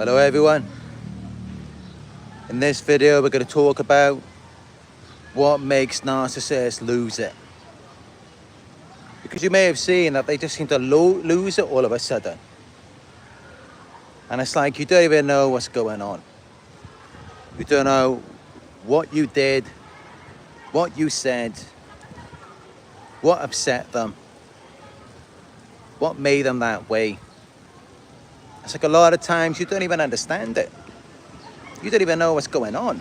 Hello everyone. In this video we're going to talk about what makes narcissists lose it. Because you may have seen that they just seem to lose it all of a sudden. And it's like you don't even know what's going on. You don't know what you did, what you said, what upset them, what made them that way. It's like a lot of times you don't even understand it. You don't even know what's going on.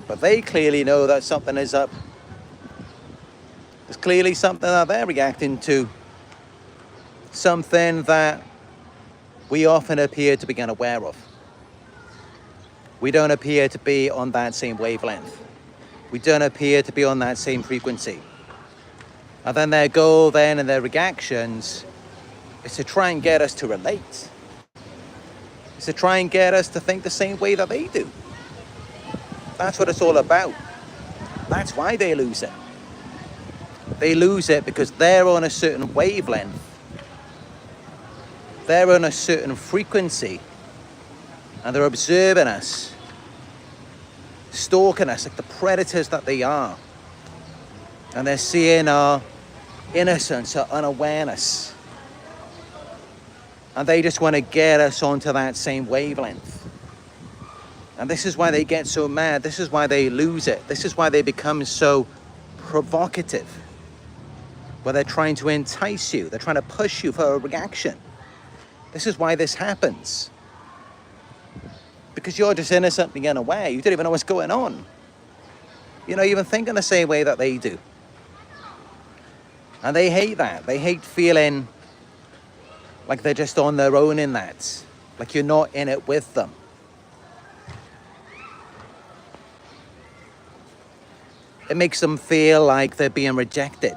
But they clearly know that something is up. There's clearly something that they're reacting to. Something that we often appear to be unaware of. We don't appear to be on that same wavelength. We don't appear to be on that same frequency. And then their goal then and their reactions is to try and get us to relate. It's to try and get us to think the same way that they do. That's what it's all about. That's why they lose it. They lose it because they're on a certain wavelength. They're on a certain frequency. And they're observing us, stalking us like the predators that they are. And they're seeing our innocence, our unawareness. And they just want to get us onto that same wavelength. And this is why they get so mad. This is why they lose it. This is why they become so provocative. Where they're trying to entice you. They're trying to push you for a reaction. This is why this happens. Because you're just innocently unaware. You don't even know what's going on. You're not even thinking the same way that they do. And they hate that. They hate feeling like they're just on their own in that. Like you're not in it with them. It makes them feel like they're being rejected.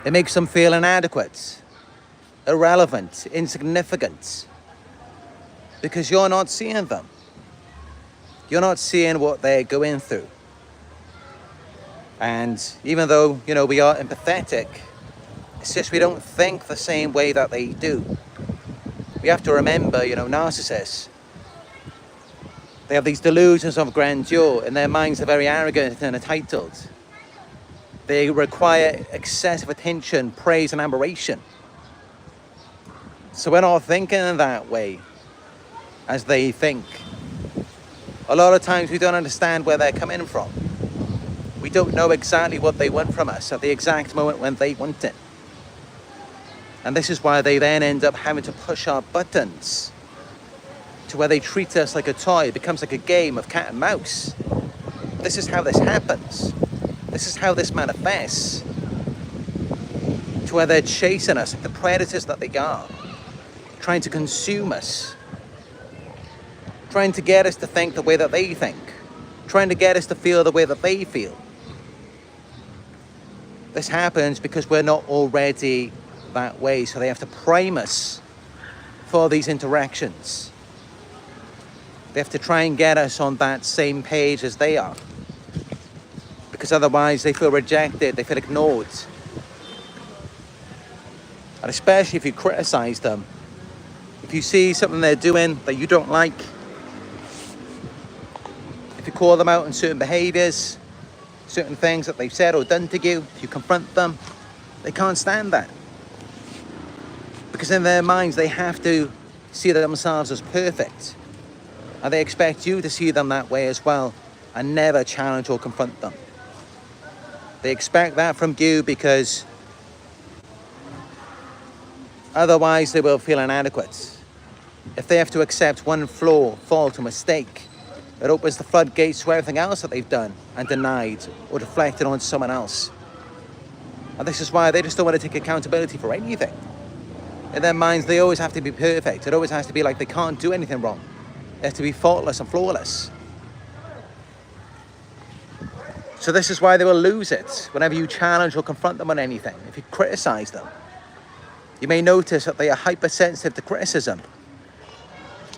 It makes them feel inadequate, irrelevant, insignificant. Because you're not seeing them. You're not seeing what they're going through. And even though, we are empathetic, it's just we don't think the same way that they do. We have to remember, narcissists, they have these delusions of grandeur. In their minds, they're very arrogant and entitled. They require excessive attention, praise, and admiration. So we're not thinking that way as they think. A lot of times we don't understand where they're coming from. We don't know exactly what they want from us at the exact moment when they want it. And this is why they then end up having to push our buttons to where they treat us like a toy. It becomes like a game of cat and mouse. This is how this happens. This is how this manifests. To where they're chasing us like the predators that they are. Trying to consume us. Trying to get us to think the way that they think. Trying to get us to feel the way that they feel. This happens because we're not already that way, so they have to prime us for these interactions. They have to try and get us on that same page as they are. Because otherwise they feel rejected, they feel ignored. And especially if you criticize them, if you see something they're doing that you don't like, if you call them out on certain behaviors, certain things that they've said or done to you, if you confront them, they can't stand that. Because in their minds, they have to see themselves as perfect. And they expect you to see them that way as well and never challenge or confront them. They expect that from you because otherwise they will feel inadequate. If they have to accept one flaw, fault, or mistake, it opens the floodgates to everything else that they've done and denied or deflected onto someone else. And this is why they just don't want to take accountability for anything. In their minds, they always have to be perfect. It always has to be like they can't do anything wrong. They have to be faultless and flawless. So this is why they will lose it whenever you challenge or confront them on anything. If you criticize them, you may notice that they are hypersensitive to criticism.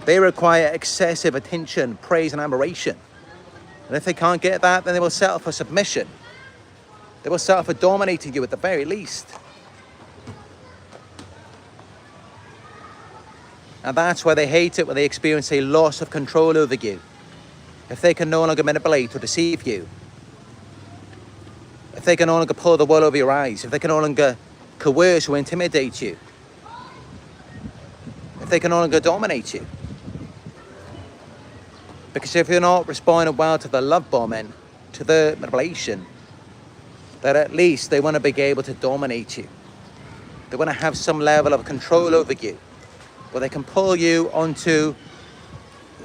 They require excessive attention, praise, and admiration. And if they can't get that, then they will settle for submission. They will settle for dominating you at the very least. And that's why they hate it when they experience a loss of control over you. If they can no longer manipulate or deceive you, if they can no longer pull the wool over your eyes, if they can no longer coerce or intimidate you, if they can no longer dominate you. Because if you're not responding well to the love bombing, to the manipulation, then at least they want to be able to dominate you. They want to have some level of control over you, where they can pull you onto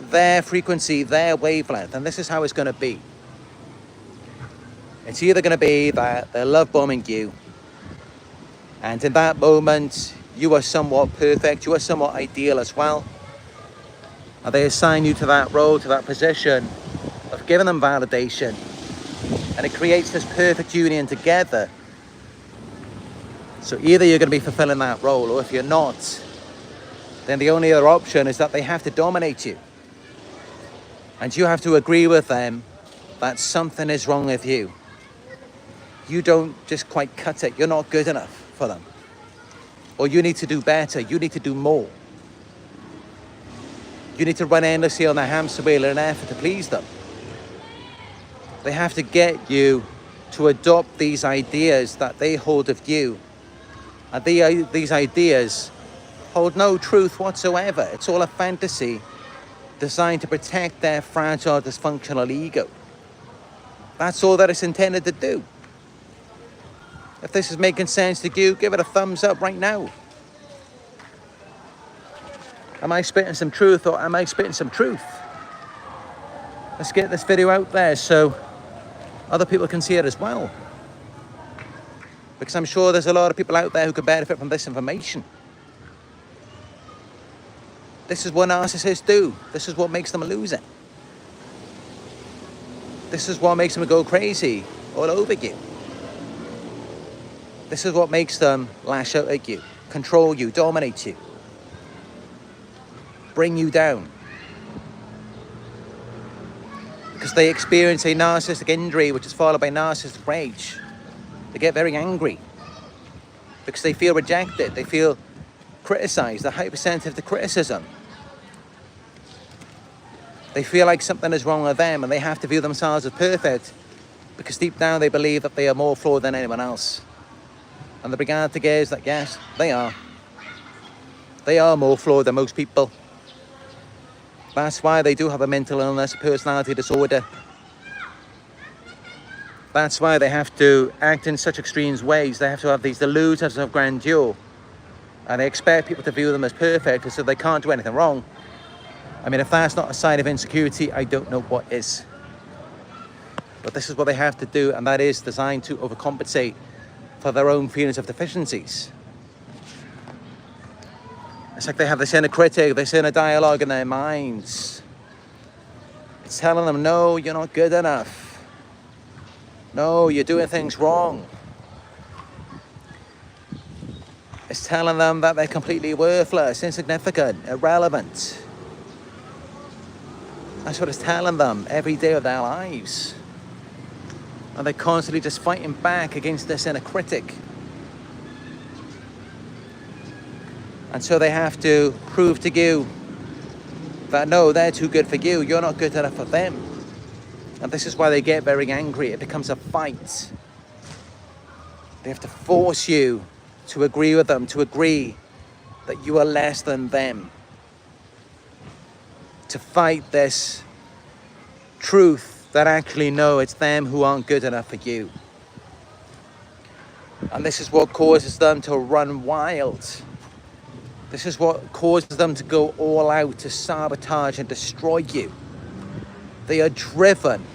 their frequency, their wavelength. And this is how it's going to be. It's either going to be that they're love bombing you, and in that moment you are somewhat perfect, you are somewhat ideal as well, and they assign you to that role, to that position of giving them validation, and it creates this perfect union together. So either you're going to be fulfilling that role, or if you're not, then the only other option is that they have to dominate you, and you have to agree with them that something is wrong with you. You don't just quite cut it. You're not good enough for them. Or you need to do better. You need to do more. You need to run endlessly on the hamster wheel in an effort to please them. They have to get you to adopt these ideas that they hold of you. And these ideas hold no truth whatsoever. It's all a fantasy designed to protect their fragile, dysfunctional ego. That's all that it's intended to do. If this is making sense to you, give it a thumbs up right now. Am I spitting some truth, or am I spitting some truth? Let's get this video out there so other people can see it as well. Because I'm sure there's a lot of people out there who could benefit from this information. This is what narcissists do. This is what makes them lose it. This is what makes them go crazy all over you. This is what makes them lash out at you, control you, dominate you, bring you down. Because they experience a narcissistic injury, which is followed by narcissistic rage. They get very angry because they feel rejected, they feel criticized, they're hypersensitive to criticism. They feel like something is wrong with them and they have to view themselves as perfect because deep down they believe that they are more flawed than anyone else. And the regard to gaze that yes, they are. They are more flawed than most people. That's why they do have a mental illness, a personality disorder. That's why they have to act in such extreme ways. They have to have these delusions of grandeur. And they expect people to view them as perfect, as if they can't do anything wrong. I mean, if that's not a sign of insecurity, I don't know what is. But this is what they have to do, and that is designed to overcompensate for their own feelings of deficiencies. It's like they have this inner critic, this inner dialogue in their minds. It's telling them, no, you're not good enough. No, you're doing things wrong. It's telling them that they're completely worthless, insignificant, irrelevant. That's what it's telling them every day of their lives. And they're constantly just fighting back against this inner critic. And so they have to prove to you that no, they're too good for you. You're not good enough for them. And this is why they get very angry. It becomes a fight. They have to force you to agree with them, to agree that you are less than them. To fight this truth that actually, no, it's them who aren't good enough for you. And this is what causes them to run wild. This is what causes them to go all out to sabotage and destroy you. They are driven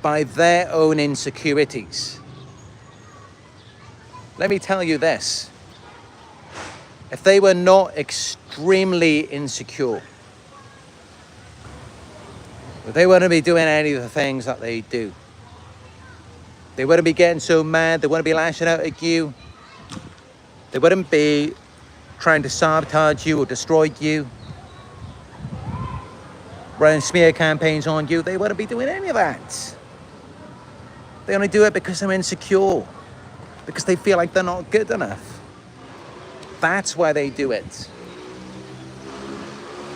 by their own insecurities. Let me tell you this. If they were not extremely insecure, they wouldn't be doing any of the things that they do. They wouldn't be getting so mad. They wouldn't be lashing out at you. They wouldn't be trying to sabotage you or destroy you, running smear campaigns on you. They wouldn't be doing any of that. They only do it because they're insecure, because they feel like they're not good enough. That's why they do it.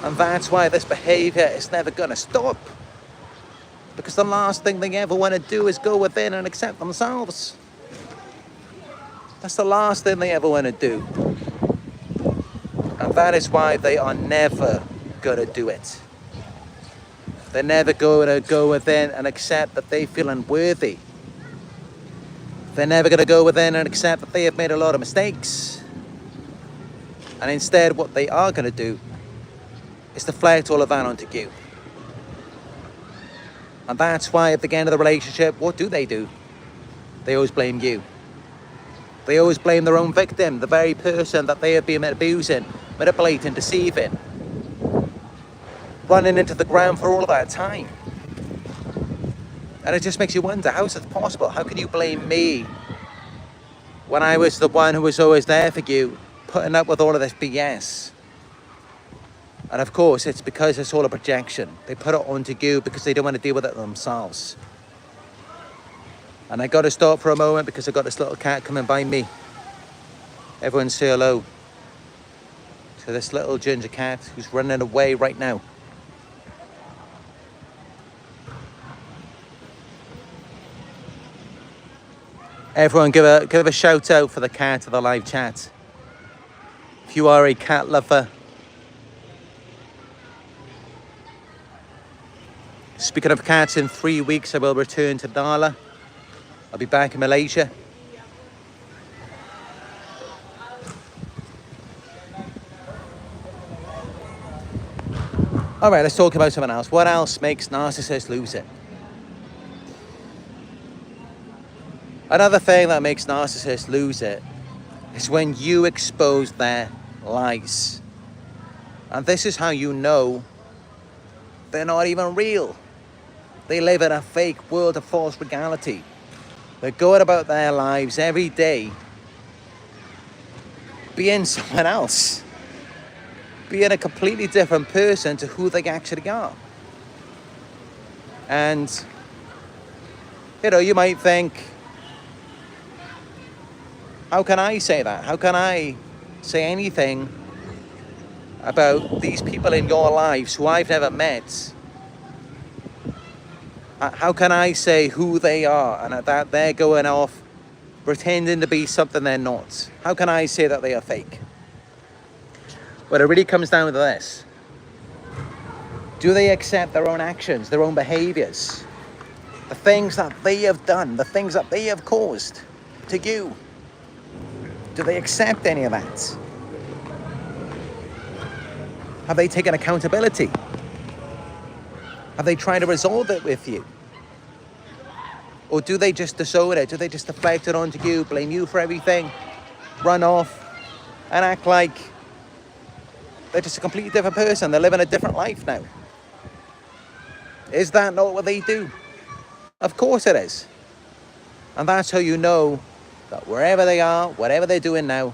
And that's why this behavior is never going to stop. Because the last thing they ever want to do is go within and accept themselves. That's the last thing they ever want to do. And that is why they are never going to do it. They're never going to go within and accept that they feel unworthy. They're never going to go within and accept that they have made a lot of mistakes. And instead, what they are going to do is deflect all of that onto you. And that's why at the end of the relationship, what do? They always blame you. They always blame their own victim, the very person that they have been abusing, manipulating, deceiving, running into the ground for all of that time. And it just makes you wonder, how is it possible? How can you blame me when I was the one who was always there for you, putting up with all of this BS? And of course, it's because it's all a projection. They put it onto you because they don't want to deal with it themselves. And I got to stop for a moment because I got this little cat coming by me. Everyone say hello to this little ginger cat who's running away right now. Everyone give a shout out for the cat of the live chat. If you are a cat lover. Speaking of cats, in 3 weeks I will return to Nala. I'll be back in Malaysia. All right, let's talk about something else. What else makes narcissists lose it? Another thing that makes narcissists lose it is when you expose their lies. And this is how you know they're not even real. They live in a fake world of false reality. They're going about their lives every day being someone else, being a completely different person to who they actually are. And, you might think, how can I say that? How can I say anything about these people in your lives who I've never met? How can I say who they are and that they're going off pretending to be something they're not? How can I say that they are fake? Well, it really comes down to this. Do they accept their own actions, their own behaviors? The things that they have done, the things that they have caused to you? Do they accept any of that? Have they taken accountability? Have they tried to resolve it with you? Or do they just disown it? Do they just deflect it onto you, blame you for everything, run off, and act like they're just a completely different person? They're living a different life now. Is that not what they do? Of course it is. And that's how you know that wherever they are, whatever they're doing now,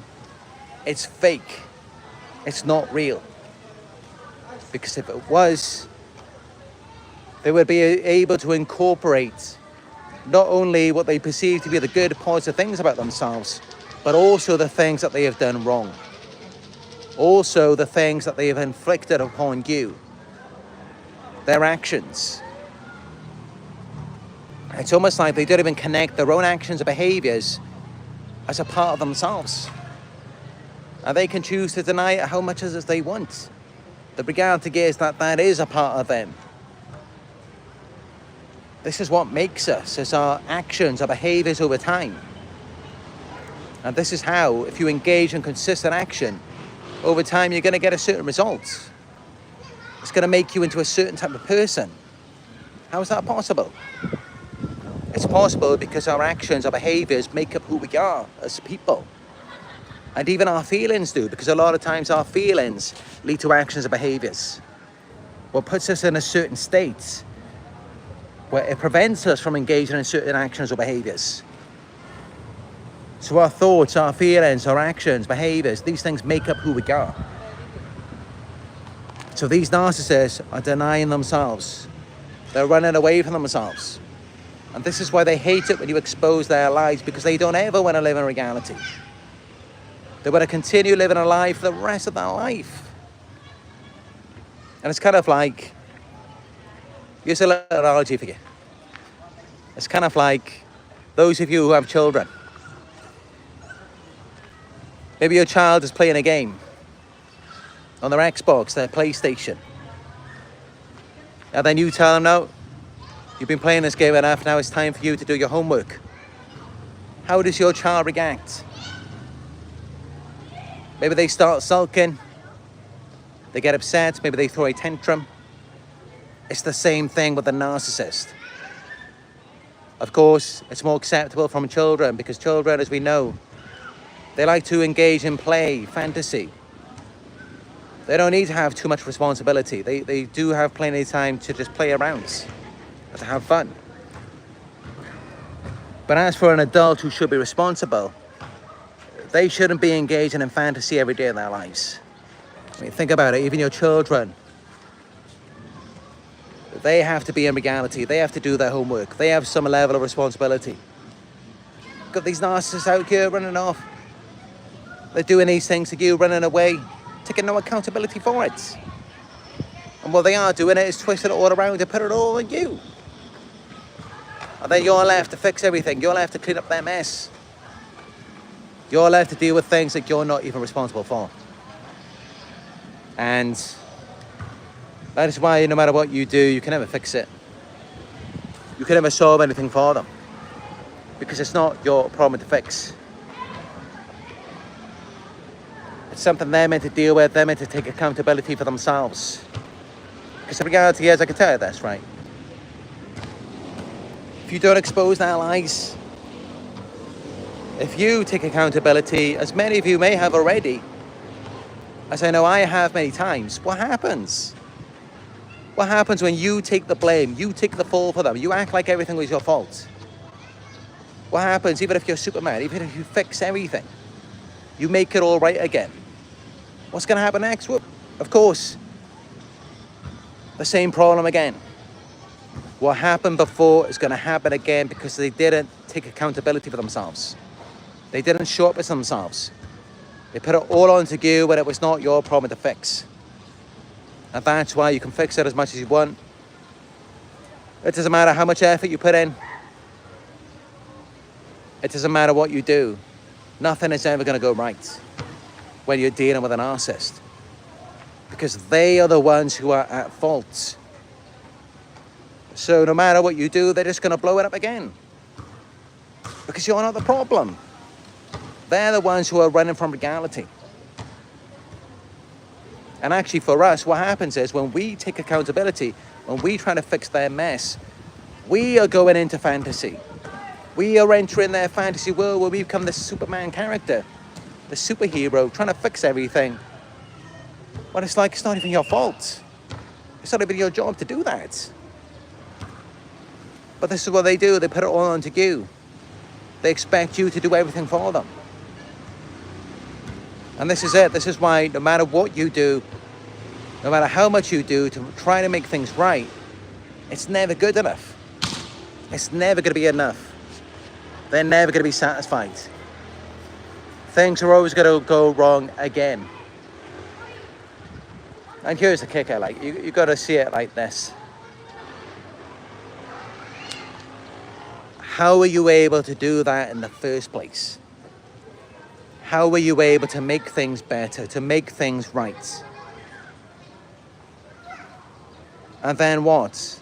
it's fake. It's not real. Because if it was, they would be able to incorporate not only what they perceive to be the good, positive things about themselves, but also the things that they have done wrong. Also the things that they have inflicted upon you. Their actions. It's almost like they don't even connect their own actions or behaviors as a part of themselves. And they can choose to deny it how much as they want. The reality is that that is a part of them. This is what makes us, as our actions, our behaviors over time. And this is how, if you engage in consistent action, over time you're going to get a certain result. It's going to make you into a certain type of person. How is that possible? It's possible because our actions, our behaviors make up who we are as people. And even our feelings do, because a lot of times our feelings lead to actions and behaviors. What puts us in a certain state where it prevents us from engaging in certain actions or behaviors. So our thoughts, our feelings, our actions, behaviors, these things make up who we are. So these narcissists are denying themselves. They're running away from themselves. And this is why they hate it when you expose their lies, because they don't ever want to live in reality. They want to continue living a life for the rest of their life. And it's kind of like, here's a little analogy for you. It's kind of like those of you who have children. Maybe your child is playing a game on their Xbox, their PlayStation. And then you tell them, no, you've been playing this game enough, now it's time for you to do your homework. How does your child react? Maybe they start sulking, they get upset, maybe they throw a tantrum. It's the same thing with the narcissist. Of course, it's more acceptable from children because children, as we know, they like to engage in play, fantasy. They don't need to have too much responsibility. They do have plenty of time to just play around and to have fun. But as for an adult who should be responsible, they shouldn't be engaging in fantasy every day of their lives. I mean, think about it, even your children, they have to be in reality. They have to do their homework. They have some level of responsibility. Got these narcissists out here running off. They're doing these things to you, running away, taking no accountability for it. And what they are doing it is twisting it all around to put it all on you. And then you're left to fix everything. You're left to clean up their mess. You're left to deal with things that you're not even responsible for. And that is why no matter what you do, you can never fix it. You can never solve anything for them. Because it's not your problem to fix. It's something they're meant to deal with. They're meant to take accountability for themselves. Because the reality is, I can tell you this, right? If you don't expose their lies, if you take accountability, as many of you may have already, as I know I have many times, what happens? What happens when you take the blame? You take the fall for them. You act like everything was your fault. What happens even if you're Superman, even if you fix everything? You make it all right again. What's going to happen next? Well, of course, the same problem again. What happened before is going to happen again because they didn't take accountability for themselves. They didn't show up as themselves. They put it all onto you when it was not your problem to fix. And that's why you can fix it as much as you want. It doesn't matter how much effort you put in. It doesn't matter what you do. Nothing is ever going to go right when you're dealing with a narcissist. Because they are the ones who are at fault. So no matter what you do, they're just going to blow it up again. Because you're not the problem. They're the ones who are running from reality. And actually for us, what happens is when we take accountability, when we try to fix their mess, we are going into fantasy. We are entering their fantasy world where we become the Superman character, the superhero, trying to fix everything. When it's like, it's not even your fault. It's not even your job to do that. But this is what they do. They put it all onto you. They expect you to do everything for them. And this is it. This is why no matter what you do, no matter how much you do to try to make things right, it's never good enough. It's never going to be enough. They're never going to be satisfied. Things are always going to go wrong again. And here's the kicker, like, you got to see it like this. How are you able to do that in the first place? How were you able to make things better, to make things right? And then what?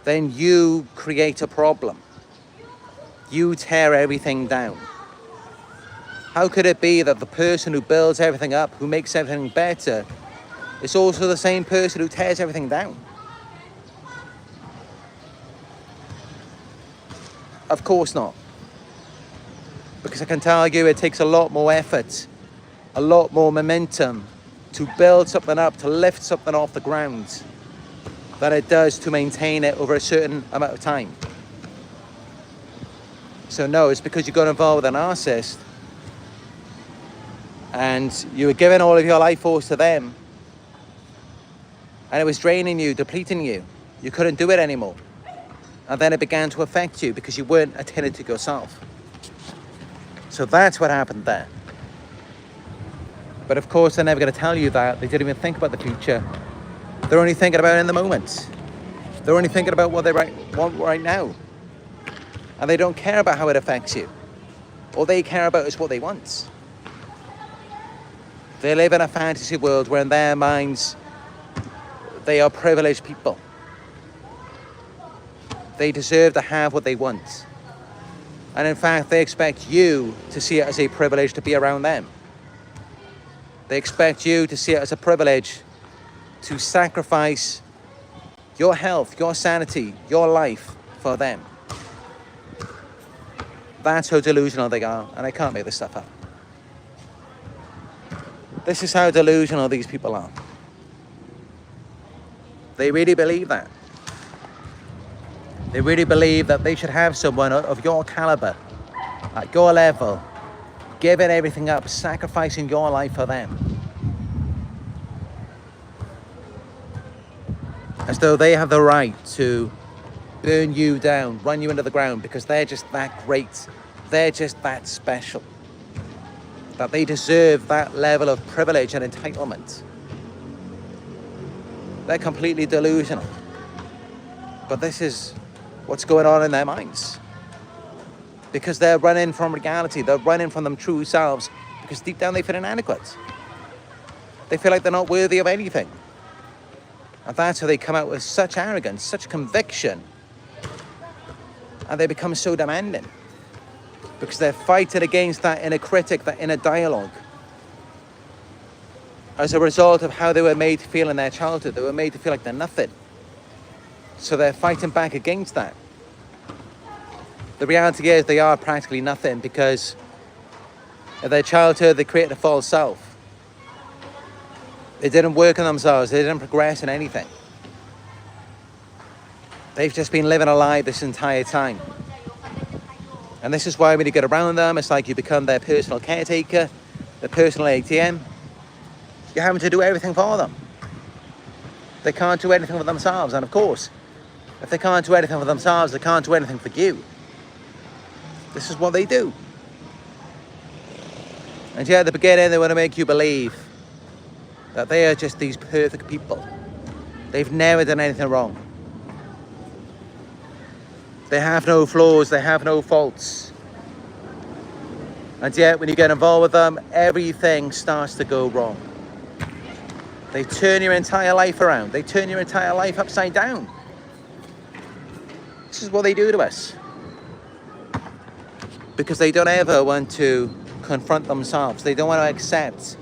Then you create a problem. You tear everything down. How could it be that the person who builds everything up, who makes everything better, is also the same person who tears everything down? Of course not. Because I can tell you it takes a lot more effort, a lot more momentum to build something up, to lift something off the ground, than it does to maintain it over a certain amount of time. So no, it's because you got involved with a narcissist and you were giving all of your life force to them and it was draining you, depleting you. You couldn't do it anymore. And then it began to affect you because you weren't attending to yourself. So that's what happened there. But of course, they're never going to tell you that. They don't even think about the future. They're only thinking about it in the moment. They're only thinking about what they want right now. And they don't care about how it affects you. All they care about is what they want. They live in a fantasy world where in their minds, they are privileged people. They deserve to have what they want. And in fact, they expect you to see it as a privilege to be around them. They expect you to see it as a privilege to sacrifice your health, your sanity, your life for them. That's how delusional they are, and I can't make this stuff up. This is how delusional these people are. They really believe that. They really believe that they should have someone of your caliber, at your level, giving everything up, sacrificing your life for them. As though they have the right to burn you down, run you into the ground, because they're just that great. They're just that special. That they deserve that level of privilege and entitlement. They're completely delusional. But this is what's going on in their minds. Because they're running from reality. They're running from them true selves. Because deep down they feel inadequate. They feel like they're not worthy of anything. And that's how they come out with such arrogance, such conviction. And they become so demanding. Because they're fighting against that inner critic, that inner dialogue. As a result of how they were made to feel in their childhood. They were made to feel like they're nothing. So they're fighting back against that. The reality is they are practically nothing, because in their childhood they created a false self. They didn't work on themselves. They didn't progress in anything. They've just been living a lie this entire time. And this is why when you get around them, it's like you become their personal caretaker, their personal ATM. You're having to do everything for them. They can't do anything for themselves. And of course, if they can't do anything for themselves, they can't do anything for you. This is what they do. And yet at the beginning, they want to make you believe that they are just these perfect people. They've never done anything wrong. They have no flaws, they have no faults. And yet when you get involved with them, everything starts to go wrong. They turn your entire life around. They turn your entire life upside down. This is what they do to us. Because they don't ever want to confront themselves. They don't want to accept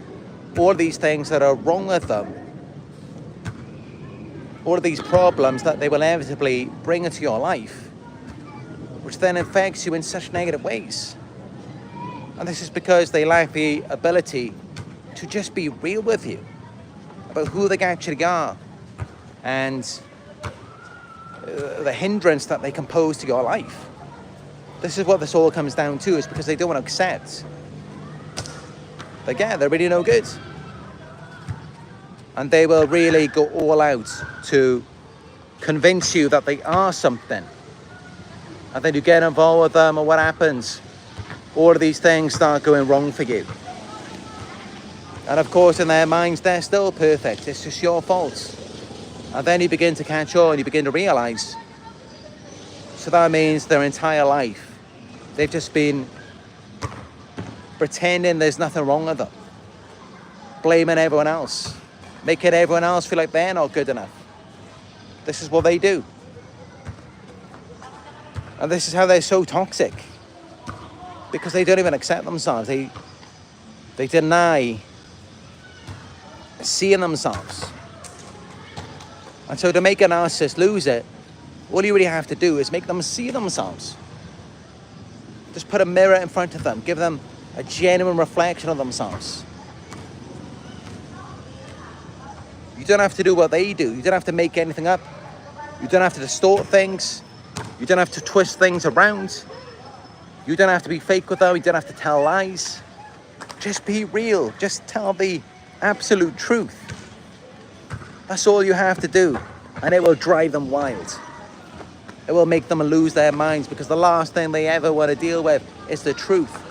all these things that are wrong with them. All of these problems that they will inevitably bring into your life, which then affects you in such negative ways. And this is because they lack the ability to just be real with you about who they actually are and the hindrance that they can pose to your life. This is what this all comes down to, is because they don't want to accept that, yeah, they're really no good. And they will really go all out to convince you that they are something. And then you get involved with them, and what happens? All of these things start going wrong for you. And of course, in their minds, they're still perfect. It's just your fault. And then you begin to catch on, you begin to realize. So that means their entire life, they've just been pretending there's nothing wrong with them. Blaming everyone else. Making everyone else feel like they're not good enough. This is what they do. And this is how they're so toxic. Because they don't even accept themselves. They deny seeing themselves. And so to make a narcissist lose it, all you really have to do is make them see themselves. Just put a mirror in front of them. Give them a genuine reflection of themselves. You don't have to do what they do. You don't have to make anything up. You don't have to distort things. You don't have to twist things around. You don't have to be fake with them. You don't have to tell lies. Just be real. Just tell the absolute truth. That's all you have to do. And it will drive them wild. It will make them lose their minds, because the last thing they ever want to deal with is the truth.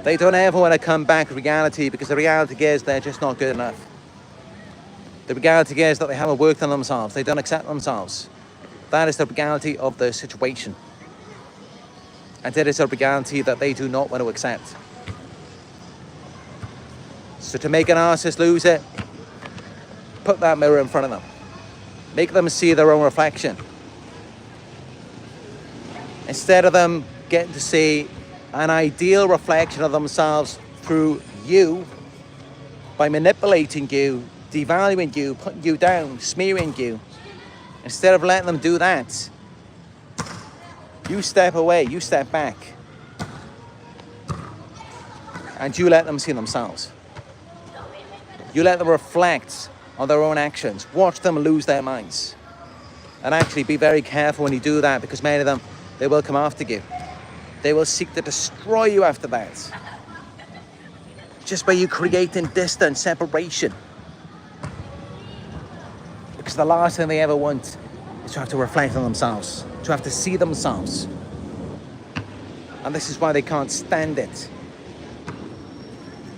They don't ever want to come back to reality, because the reality is they're just not good enough. The reality is that they haven't worked on themselves. They don't accept themselves. That is the reality of the situation. And it is a reality that they do not want to accept. So to make a narcissist lose it, put that mirror in front of them. Make them see their own reflection. Instead of them getting to see an ideal reflection of themselves through you, by manipulating you, devaluing you, putting you down, smearing you, instead of letting them do that, you step away, you step back, and you let them see themselves. You let them reflect on their own actions. Watch them lose their minds. And actually be very careful when you do that, because many of them, they will come after you. They will seek to destroy you after that. Just by you creating distance, separation. Because the last thing they ever want is to have to reflect on themselves, to have to see themselves. And this is why they can't stand it.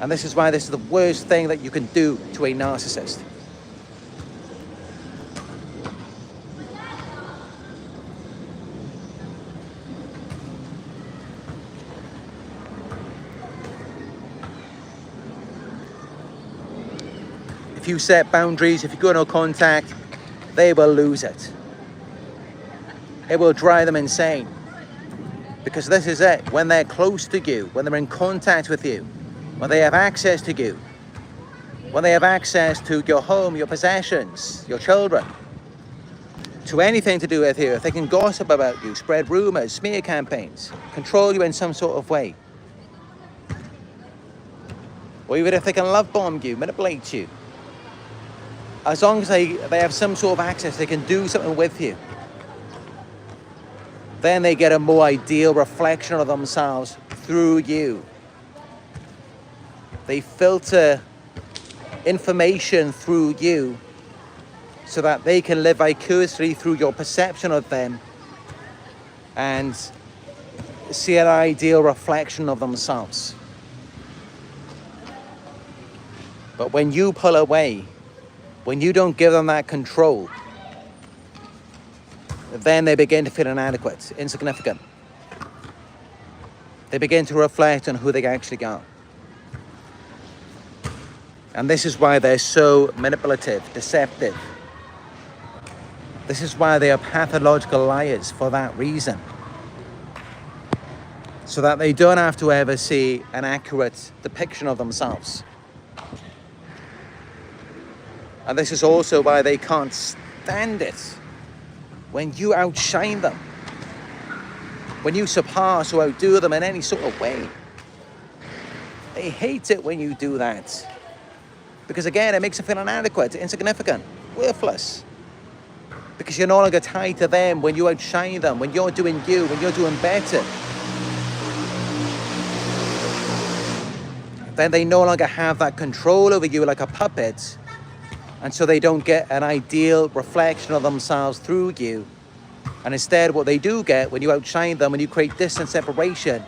And this is why this is the worst thing that you can do to a narcissist. If you set boundaries, if you go no contact, they will lose it. It will drive them insane. Because this is it. When they're close to you, when they're in contact with you, when they have access to you, when they have access to your home, your possessions, your children, to anything to do with you, if they can gossip about you, spread rumors, smear campaigns, control you in some sort of way, or even if they can love bomb you, manipulate you, as long as they have some sort of access, they can do something with you, then they get a more ideal reflection of themselves through you. They filter information through you so that they can live vicariously through your perception of them and see an ideal reflection of themselves. But when you pull away, when you don't give them that control, then they begin to feel inadequate, insignificant. They begin to reflect on who they actually are. And this is why they're so manipulative, deceptive. This is why they are pathological liars, for that reason. So that they don't have to ever see an accurate depiction of themselves. And this is also why they can't stand it when you outshine them, when you surpass or outdo them in any sort of way. They hate it when you do that. Because again, it makes them feel inadequate, insignificant, worthless. Because you're no longer tied to them when you outshine them, when you're doing you, when you're doing better. Then they no longer have that control over you like a puppet. And so they don't get an ideal reflection of themselves through you. And instead, what they do get when you outshine them, when you create distance, separation,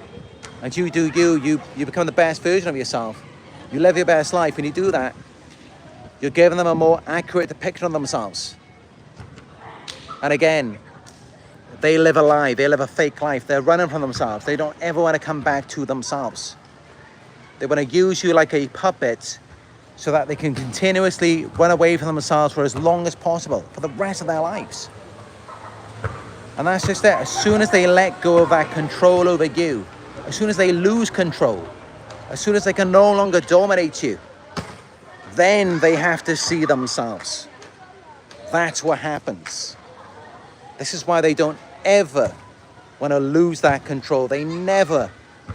and you do you become the best version of yourself. You live your best life. When you do that, you're giving them a more accurate depiction of themselves. And again, they live a lie. They live a fake life. They're running from themselves. They don't ever want to come back to themselves. They want to use you like a puppet so that they can continuously run away from themselves for as long as possible, for the rest of their lives. And that's just it. As soon as they let go of that control over you, as soon as they lose control, as soon as they can no longer dominate you, then they have to see themselves. That's what happens. This is why they don't ever want to lose that control. They never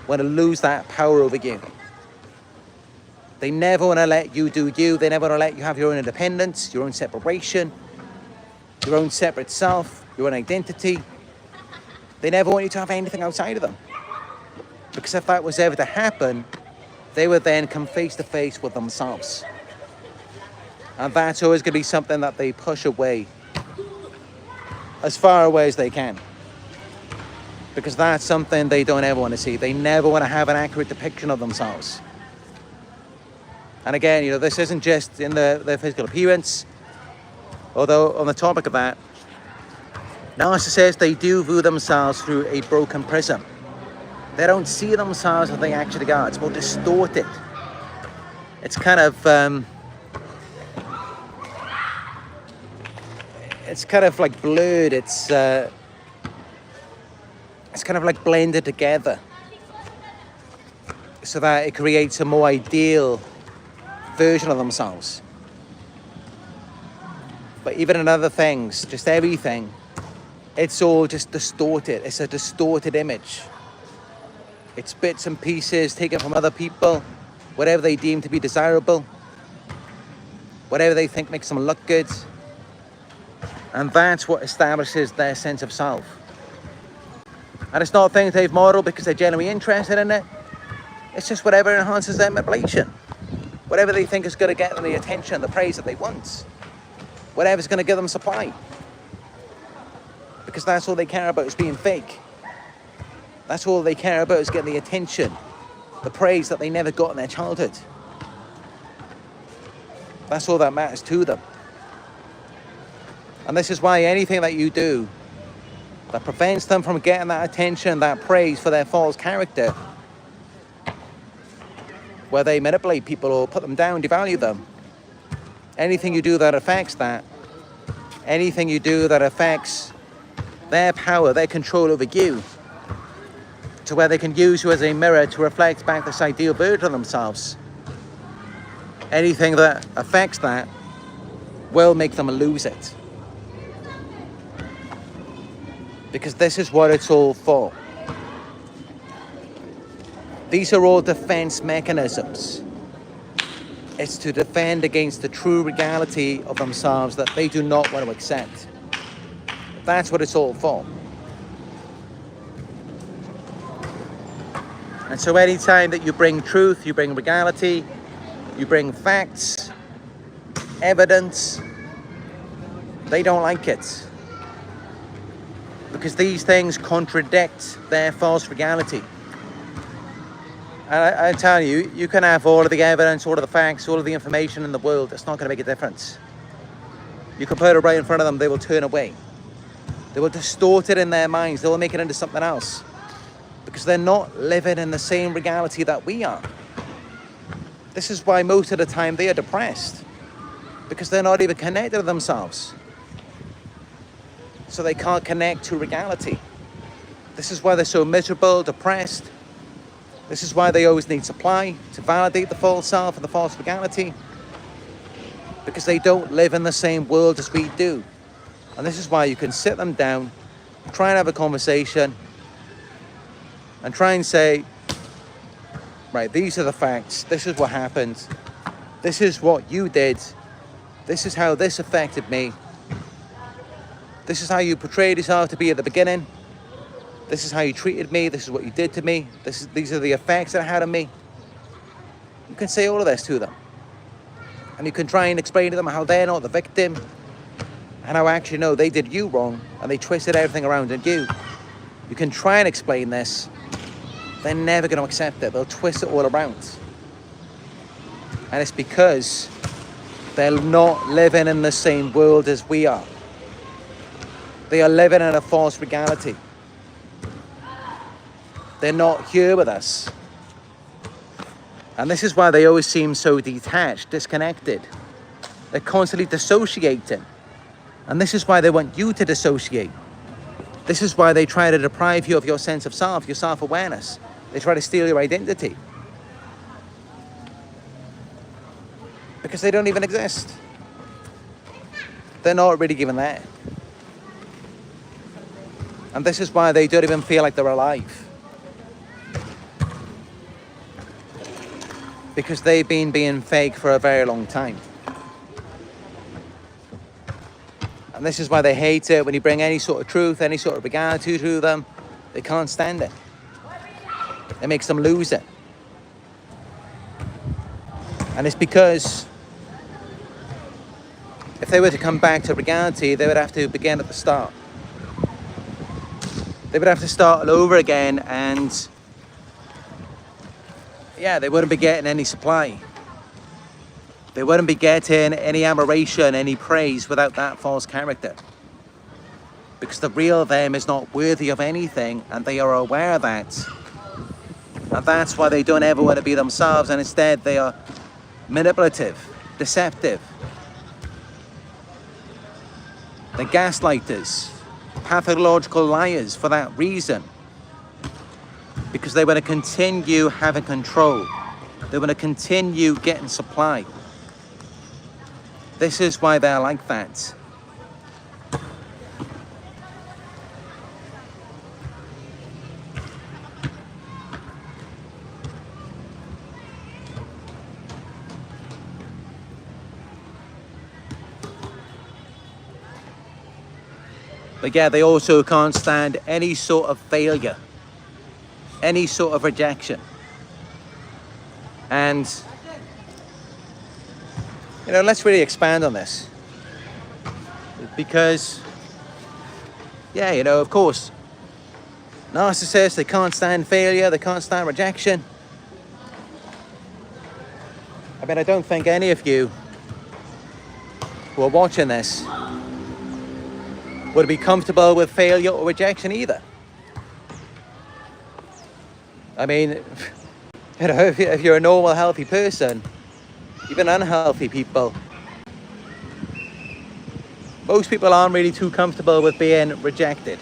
want to lose that power over you. They never want to let you do you. They never want to let you have your own independence, your own separation, your own separate self, your own identity. They never want you to have anything outside of them. Because if that was ever to happen, they would then come face to face with themselves. And that's always going to be something that they push away as far away as they can. because that's something they don't ever want to see. They never want to have an accurate depiction of themselves. And again, you know, this isn't just in their physical appearance, although on the topic of that, narcissists, they do view themselves through a broken prism. They don't see themselves as they actually are. It's more distorted. It's kind of like blurred. It's kind of like blended together, so that it creates a more ideal version of themselves. But even in other things, just everything, it's all just distorted. It's a distorted image. It's bits and pieces taken from other people, whatever they deem to be desirable, whatever they think makes them look good. And that's what establishes their sense of self. And it's not things they've modeled because they're genuinely interested in it. It's just whatever enhances their manipulation. Whatever they think is going to get them the attention, the praise that they want. Whatever's going to give them supply. Because that's all they care about, is being fake. That's all they care about, is getting the attention, the praise that they never got in their childhood. That's all that matters to them. And this is why anything that you do that prevents them from getting that attention, that praise for their false character, where they manipulate people or put them down, devalue them, anything you do that affects that, anything you do that affects their power, their control over you, to where they can use you as a mirror to reflect back this ideal version of themselves, anything that affects that will make them lose it. Because this is what it's all for. These are all defense mechanisms. It's to defend against the true reality of themselves that they do not want to accept. That's what it's all for. And so anytime that you bring truth, you bring reality, you bring facts, evidence, they don't like it. Because these things contradict their false reality. And I tell you, you can have all of the evidence, all of the facts, all of the information in the world. It's not going to make a difference. You can put it right in front of them, they will turn away. They will distort it in their minds. They will make it into something else. Because they're not living in the same reality that we are. This is why most of the time they are depressed. Because they're not even connected to themselves. So they can't connect to reality. This is why they're so miserable, depressed. This is why they always need supply to validate the false self and the false reality. Because they don't live in the same world as we do. And this is why you can sit them down, try and have a conversation, and try and say, right, these are the facts, this is what happened, this is what you did, this is how this affected me, this is how you portrayed yourself to be at the beginning, this is how you treated me, this is what you did to me, these are the effects that it had on me. You can say all of this to them. And you can try and explain to them how they're not the victim, and how actually, no, they did you wrong, and they twisted everything around on you. You can try and explain this. They're never going to accept it. They'll twist it all around. And it's because they're not living in the same world as we are. They are living in a false reality. They're not here with us. And this is why they always seem so detached, disconnected. They're constantly dissociating. And this is why they want you to dissociate. This is why they try to deprive you of your sense of self, your self-awareness. They try to steal your identity. Because they don't even exist. They're not really even there. And this is why they don't even feel like they're alive. Because they've been being fake for a very long time. And this is why they hate it when you bring any sort of truth, any sort of reality to them. They can't stand it. It makes them lose it. And it's because if they were to come back to reality, they would have to begin at the start. they would have to start all over again, and yeah, they wouldn't be getting any supply. They wouldn't be getting any admiration, any praise without that false character. Because the real them is not worthy of anything, and they are aware of that. And that's why they don't ever want to be themselves, and instead they are manipulative, deceptive. They're gaslighters, pathological liars for that reason. Because they want to continue having control. They want to continue getting supply. This is why they're like that. But yeah, they also can't stand any sort of failure, any sort of rejection. And, you know, let's really expand on this. Because, yeah, you know, of course, narcissists, they can't stand failure, they can't stand rejection. I mean, I don't think any of you who are watching this would be comfortable with failure or rejection either. I mean, you know, if you're a normal, healthy person, even unhealthy people, most people aren't really too comfortable with being rejected.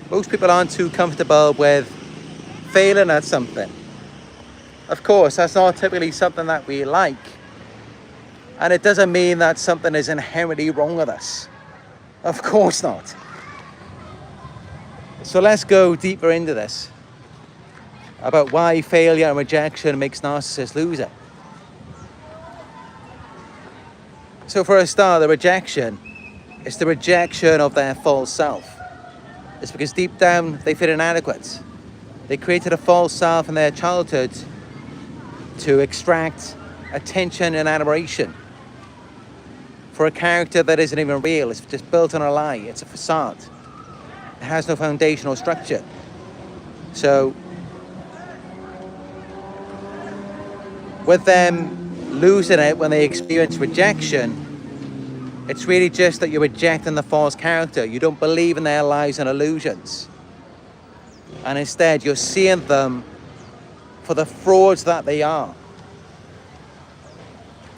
Most people aren't too comfortable with failing at something. Of course, that's not typically something that we like. And it doesn't mean that something is inherently wrong with us. Of course not. So let's go deeper into this. About why failure and rejection makes narcissists lose it. So for a start, the rejection is the rejection of their false self. It's because deep down they feel inadequate. They created a false self in their childhood to extract attention and admiration for a character that isn't even real. It's just built on a lie. It's a facade. It has no foundational structure. So with them losing it when they experience rejection, it's really just that you're rejecting the false character. You don't believe in their lies and illusions. And instead you're seeing them for the frauds that they are.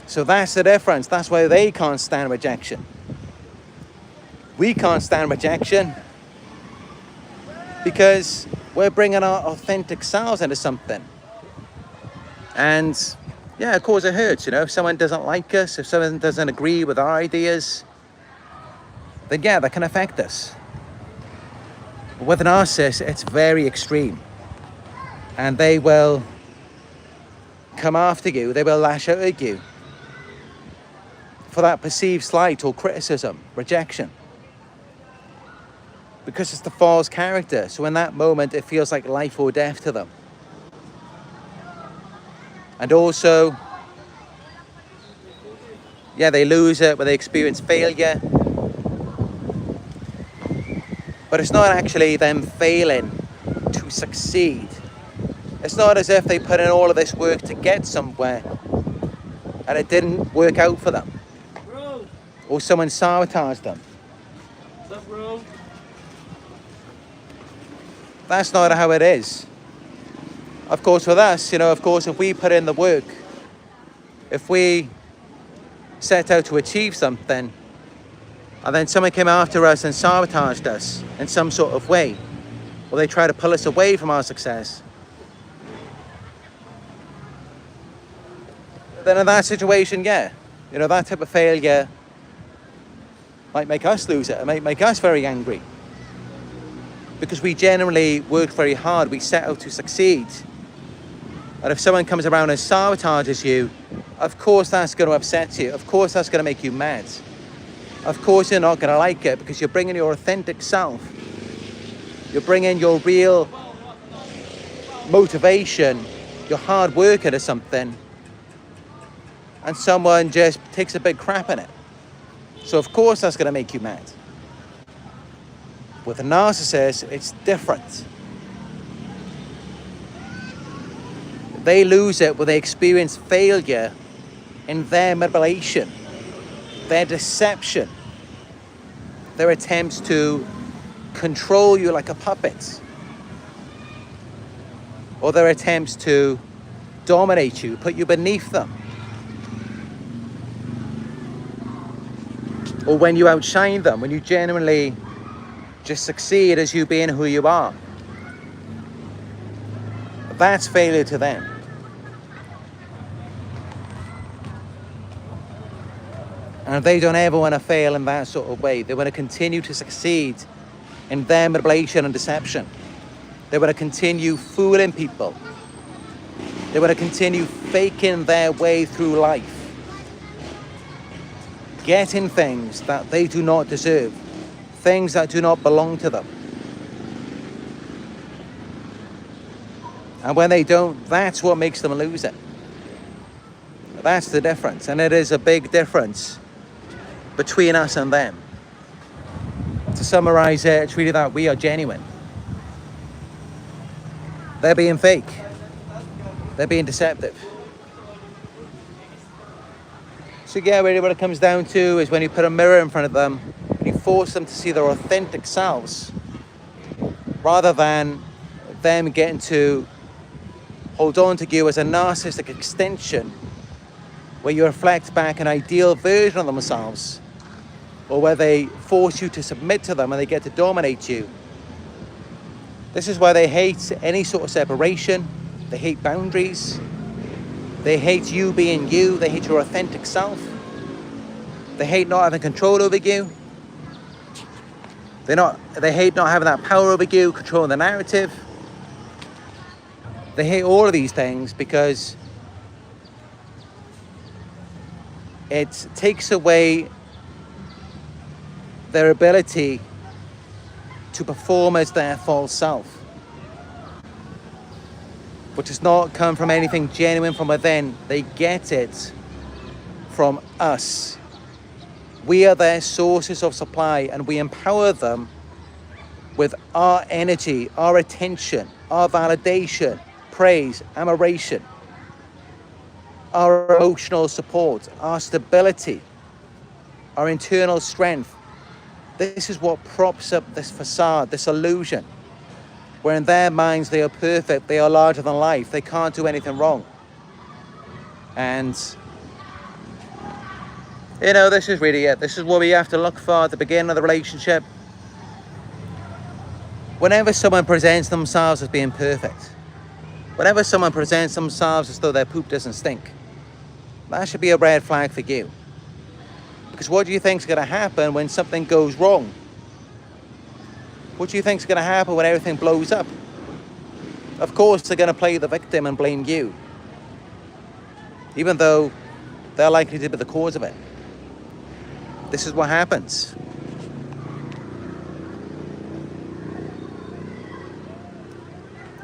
So that's the difference. That's why they can't stand rejection. We can't stand rejection because we're bringing our authentic selves into something. And yeah, of course it hurts, you know, if someone doesn't like us, if someone doesn't agree with our ideas, then yeah, that can affect us. But with a narcissist, it's very extreme. And they will come after you, they will lash out at you for that perceived slight or criticism, rejection. Because it's the false character. So in that moment, it feels like life or death to them. And also, yeah, they lose it when they experience failure. But it's not actually them failing to succeed. It's not as if they put in all of this work to get somewhere and it didn't work out for them. Or someone sabotaged them. What's up, bro? That's not how it is. Of course, with us, you know, of course, if we put in the work, if we set out to achieve something, and then someone came after us and sabotaged us in some sort of way, or they try to pull us away from our success, then in that situation, yeah, you know, that type of failure might make us lose it. It might make us very angry. Because we generally work very hard. We set out to succeed. And if someone comes around and sabotages you, of course that's going to upset you. Of course that's going to make you mad. Of course you're not going to like it because you're bringing your authentic self. You're bringing your real motivation, your hard work into something. And someone just takes a big crap in it. So of course that's going to make you mad. With a narcissist, it's different. They lose it when they experience failure in their manipulation, their deception, their attempts to control you like a puppet, or their attempts to dominate you, put you beneath them. Or when you outshine them, when you genuinely just succeed as you being who you are. That's failure to them. And they don't ever want to fail in that sort of way. They want to continue to succeed in their manipulation and deception. They want to continue fooling people. They want to continue faking their way through life, getting things that they do not deserve, things that do not belong to them. And when they don't, that's what makes them lose it. That's the difference. And it is a big difference between us and them. To summarize it, it's really that we are genuine. They're being fake. They're being deceptive. So yeah, really what it comes down to is when you put a mirror in front of them, and you force them to see their authentic selves, rather than them getting to hold on to you as a narcissistic extension, where you reflect back an ideal version of themselves, or where they force you to submit to them and they get to dominate you. This is why they hate any sort of separation. They hate boundaries. They hate you being you. They hate your authentic self. They hate not having control over you. They hate not having that power over you, controlling the narrative. They hate all of these things because it takes away their ability to perform as their false self, which does not come from anything genuine from within. They get it from us. We are their sources of supply, and we empower them with our energy, our attention, our validation, praise, admiration, our emotional support, our stability, our internal strength. This is what props up this facade, this illusion, where in their minds they are perfect, they are larger than life, they can't do anything wrong. And, you know, this is really it. This is what we have to look for at the beginning of the relationship. Whenever someone presents themselves as being perfect, whenever someone presents themselves as though their poop doesn't stink, that should be a red flag for you. Because what do you think is going to happen when something goes wrong? What do you think is going to happen when everything blows up? Of course, they're going to play the victim and blame you, even though they're likely to be the cause of it. This is what happens.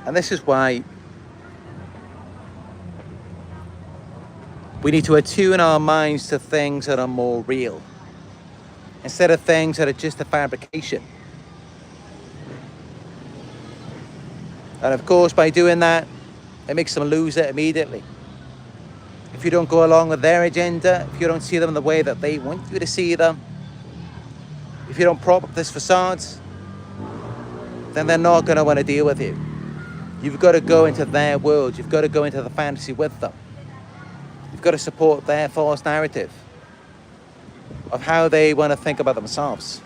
And this is why we need to attune our minds to things that are more real, instead of things that are just a fabrication. And of course, by doing that, it makes them lose it immediately. If you don't go along with their agenda, if you don't see them in the way that they want you to see them, if you don't prop up this facade, then they're not going to want to deal with you. You've got to go into their world. You've got to go into the fantasy with them. You've got to support their false narrative of how they want to think about themselves.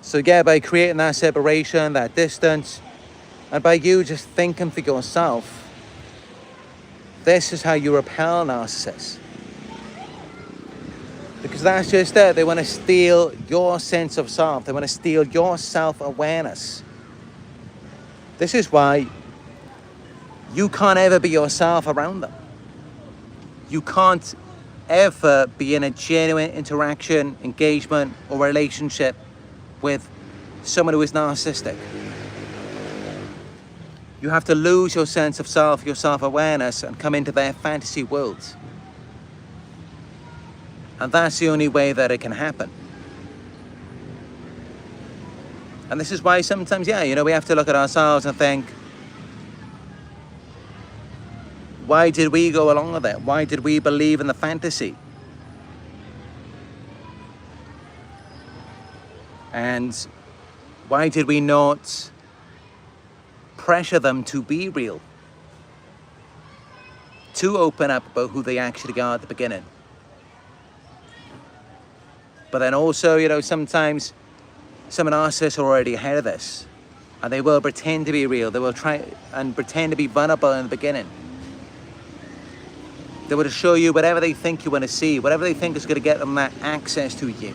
So yeah, by creating that separation, that distance, and by you just thinking for yourself, this is how you repel narcissists. Because that's just it. They want to steal your sense of self. They want to steal your self-awareness. This is why you can't ever be yourself around them. You can't ever be in a genuine interaction, engagement, or relationship with someone who is narcissistic. You have to lose your sense of self, your self-awareness, and come into their fantasy worlds. And that's the only way that it can happen. And this is why sometimes, we have to look at ourselves and think, why did we go along with it? Why did we believe in the fantasy? And why did we not pressure them to be real? To open up about who they actually are at the beginning. But then also, sometimes some narcissists are already ahead of this. And they will pretend to be real. They will try and pretend to be vulnerable in the beginning. They will show you whatever they think you want to see, whatever they think is going to get them that access to you.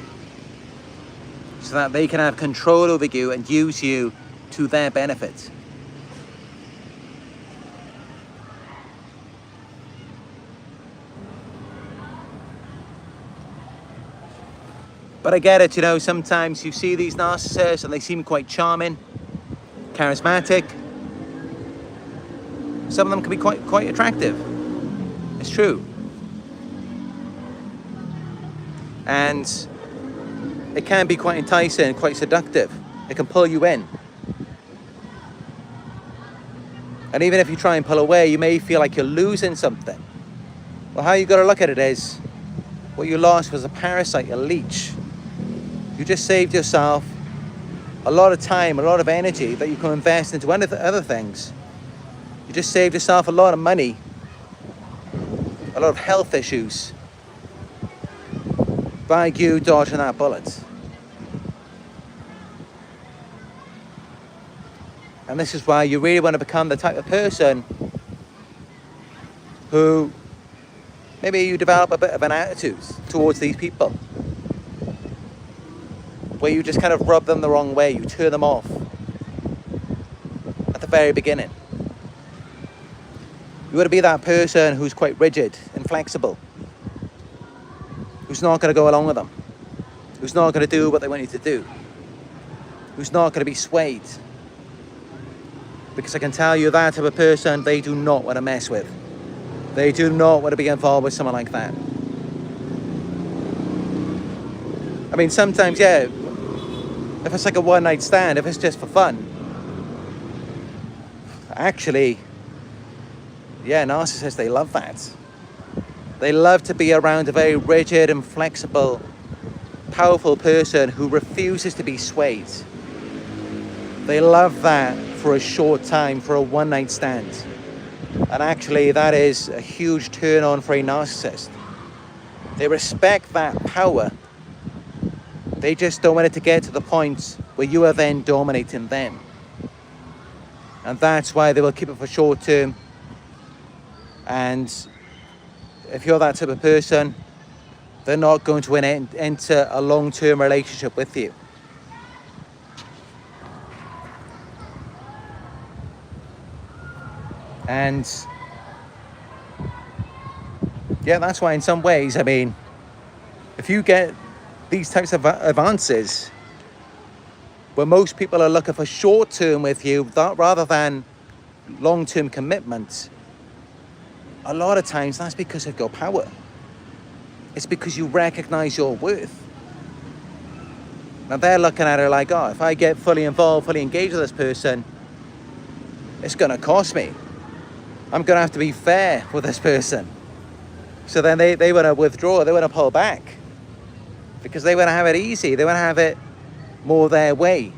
So that they can have control over you and use you to their benefit. But I get it, sometimes you see these narcissists and they seem quite charming, charismatic. Some of them can be quite attractive. It's true. And it can be quite enticing, quite seductive. It can pull you in. And even if you try and pull away, you may feel like you're losing something. Well, how you got to look at it is, what you lost was a parasite, a leech. You just saved yourself a lot of time, a lot of energy that you can invest into other things. You just saved yourself a lot of money, a lot of health issues by you dodging that bullet. And this is why you really want to become the type of person who maybe you develop a bit of an attitude towards these people, where you just kind of rub them the wrong way, you turn them off at the very beginning. You want to be that person who's quite rigid, inflexible, who's not going to go along with them, who's not going to do what they want you to do, who's not going to be swayed. Because I can tell you that type of person, they do not want to mess with. They do not want to be involved with someone like that. I mean, sometimes, if it's like a one-night stand, if it's just for fun, actually, narcissists, they love that. They love to be around a very rigid and flexible, powerful person who refuses to be swayed. They love that for a short time, for a one-night stand. And actually, that is a huge turn on for a narcissist. They respect that power. They just don't want it to get to the point where you are then dominating them. And that's why they will keep it for short term. And if you're that type of person, they're not going to enter a long-term relationship with you. And that's why in some ways, I mean, if you get these types of advances where most people are looking for short-term with you rather than long-term commitment, a lot of times that's because of your power. It's because you recognize your worth. Now they're looking at it like, if I get fully involved, fully engaged with this person, it's going to cost me. I'm going to have to be fair with this person. So then they want to withdraw, they want to pull back. Because they want to have it easy, they want to have it more their way.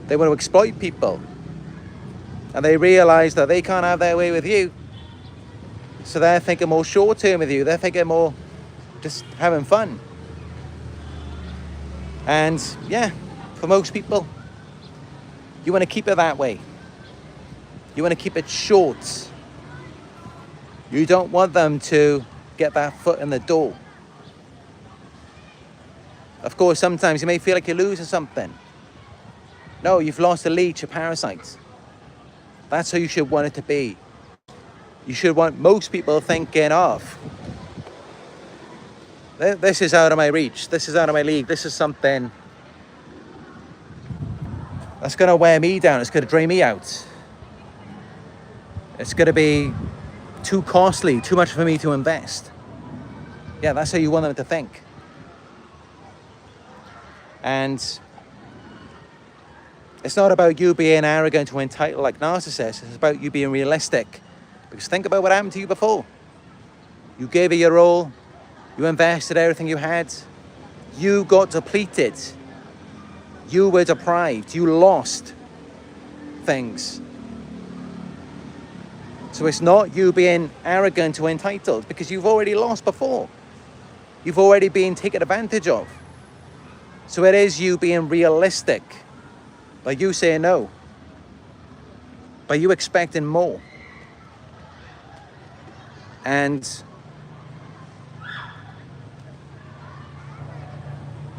They want to exploit people. And they realize that they can't have their way with you. So they're thinking more short term with you. They're thinking more just having fun. And for most people, you want to keep it that way. You want to keep it short. You don't want them to get that foot in the door. Of course, sometimes you may feel like you're losing something. No, you've lost a leech, a parasite. That's how you should want it to be. You should want most people thinking of, this is out of my reach, this is out of my league, this is something that's going to wear me down, it's going to drain me out. It's going to be too costly, too much for me to invest. Yeah, that's how you want them to think. And it's not about you being arrogant or entitled like narcissists. It's about you being realistic. Because think about what happened to you before. You gave it your all. You invested everything you had. You got depleted. You were deprived. You lost things. So it's not you being arrogant or entitled, because you've already lost before. You've already been taken advantage of. So it is you being realistic. By you saying no. By you expecting more. And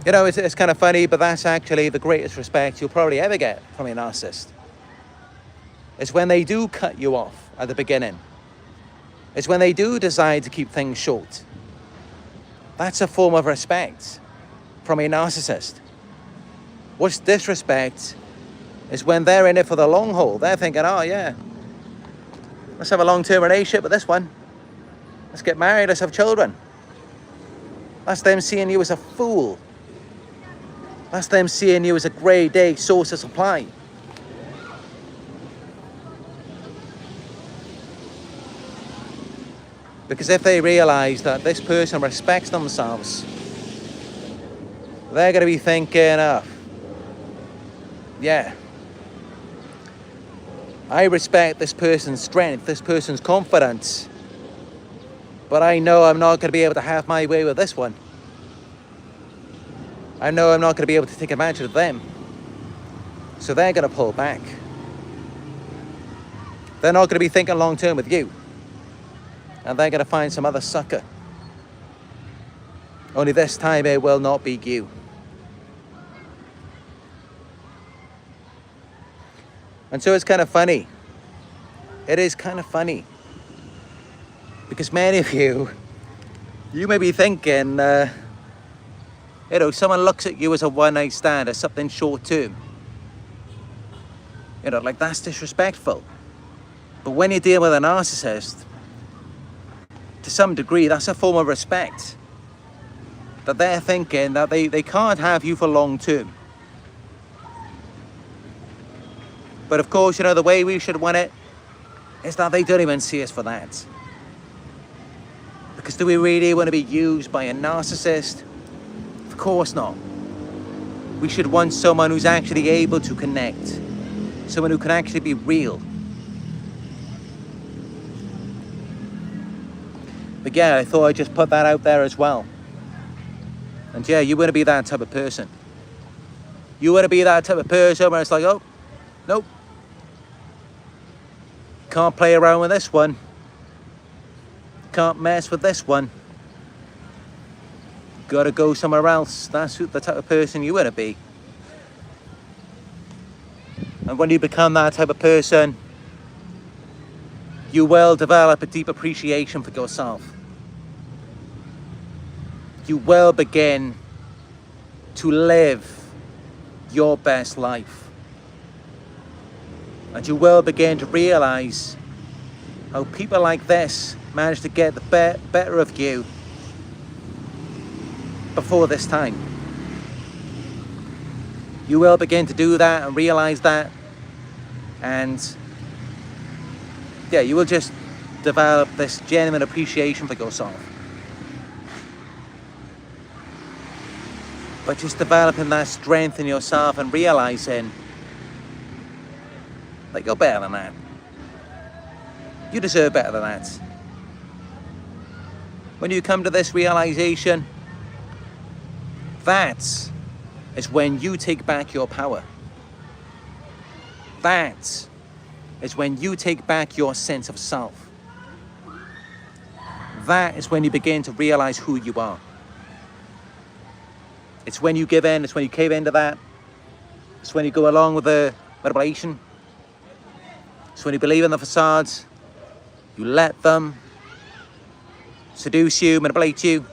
you know, it's kind of funny, but that's actually the greatest respect you'll probably ever get from a narcissist. It's when they do cut you off at the beginning. It's when they do decide to keep things short. That's a form of respect from a narcissist. What's disrespect is when they're in it for the long haul. They're thinking, oh yeah, let's have a long-term relationship with this one. Let's get married, let's have children. That's them seeing you as a fool. That's them seeing you as a grade A source of supply. Because if they realize that this person respects themselves, they're going to be thinking, oh, yeah, I respect this person's strength, this person's confidence, but I know I'm not going to be able to have my way with this one. I know I'm not going to be able to take advantage of them. So they're going to pull back. They're not going to be thinking long term with you. And they're going to find some other sucker. Only this time it will not be you. And so it's kind of funny. It is kind of funny. Because many of you may be thinking, you know, someone looks at you as a one-night stand, as something short-term. You know, like that's disrespectful. But when you deal with a narcissist, to some degree, that's a form of respect. That they're thinking that they can't have you for long-term. But of course, you know, the way we should want it is that they don't even see us for that. Because do we really want to be used by a narcissist? Of course not. We should want someone who's actually able to connect. Someone who can actually be real. But yeah, I thought I'd just put that out there as well. And yeah, you want to be that type of person. You want to be that type of person where it's like, oh, nope. Can't play around with this one. Can't mess with this one. Gotta go somewhere else. That's the type of person you want to be. And when you become that type of person, you will develop a deep appreciation for yourself. You will begin to live your best life. And you will begin to realize how people like this manage to get the better of you before this time. You will begin to do that and realize that. And yeah, you will just develop this genuine appreciation for yourself. But just developing that strength in yourself and realizing that you're better than that. You deserve better than that. When you come to this realization, that is when you take back your power. That is when you take back your sense of self. That is when you begin to realize who you are. It's when you give in, it's when you cave into that. It's when you go along with the manipulation. It's when you believe in the facades. You let them seduce you, manipulate you.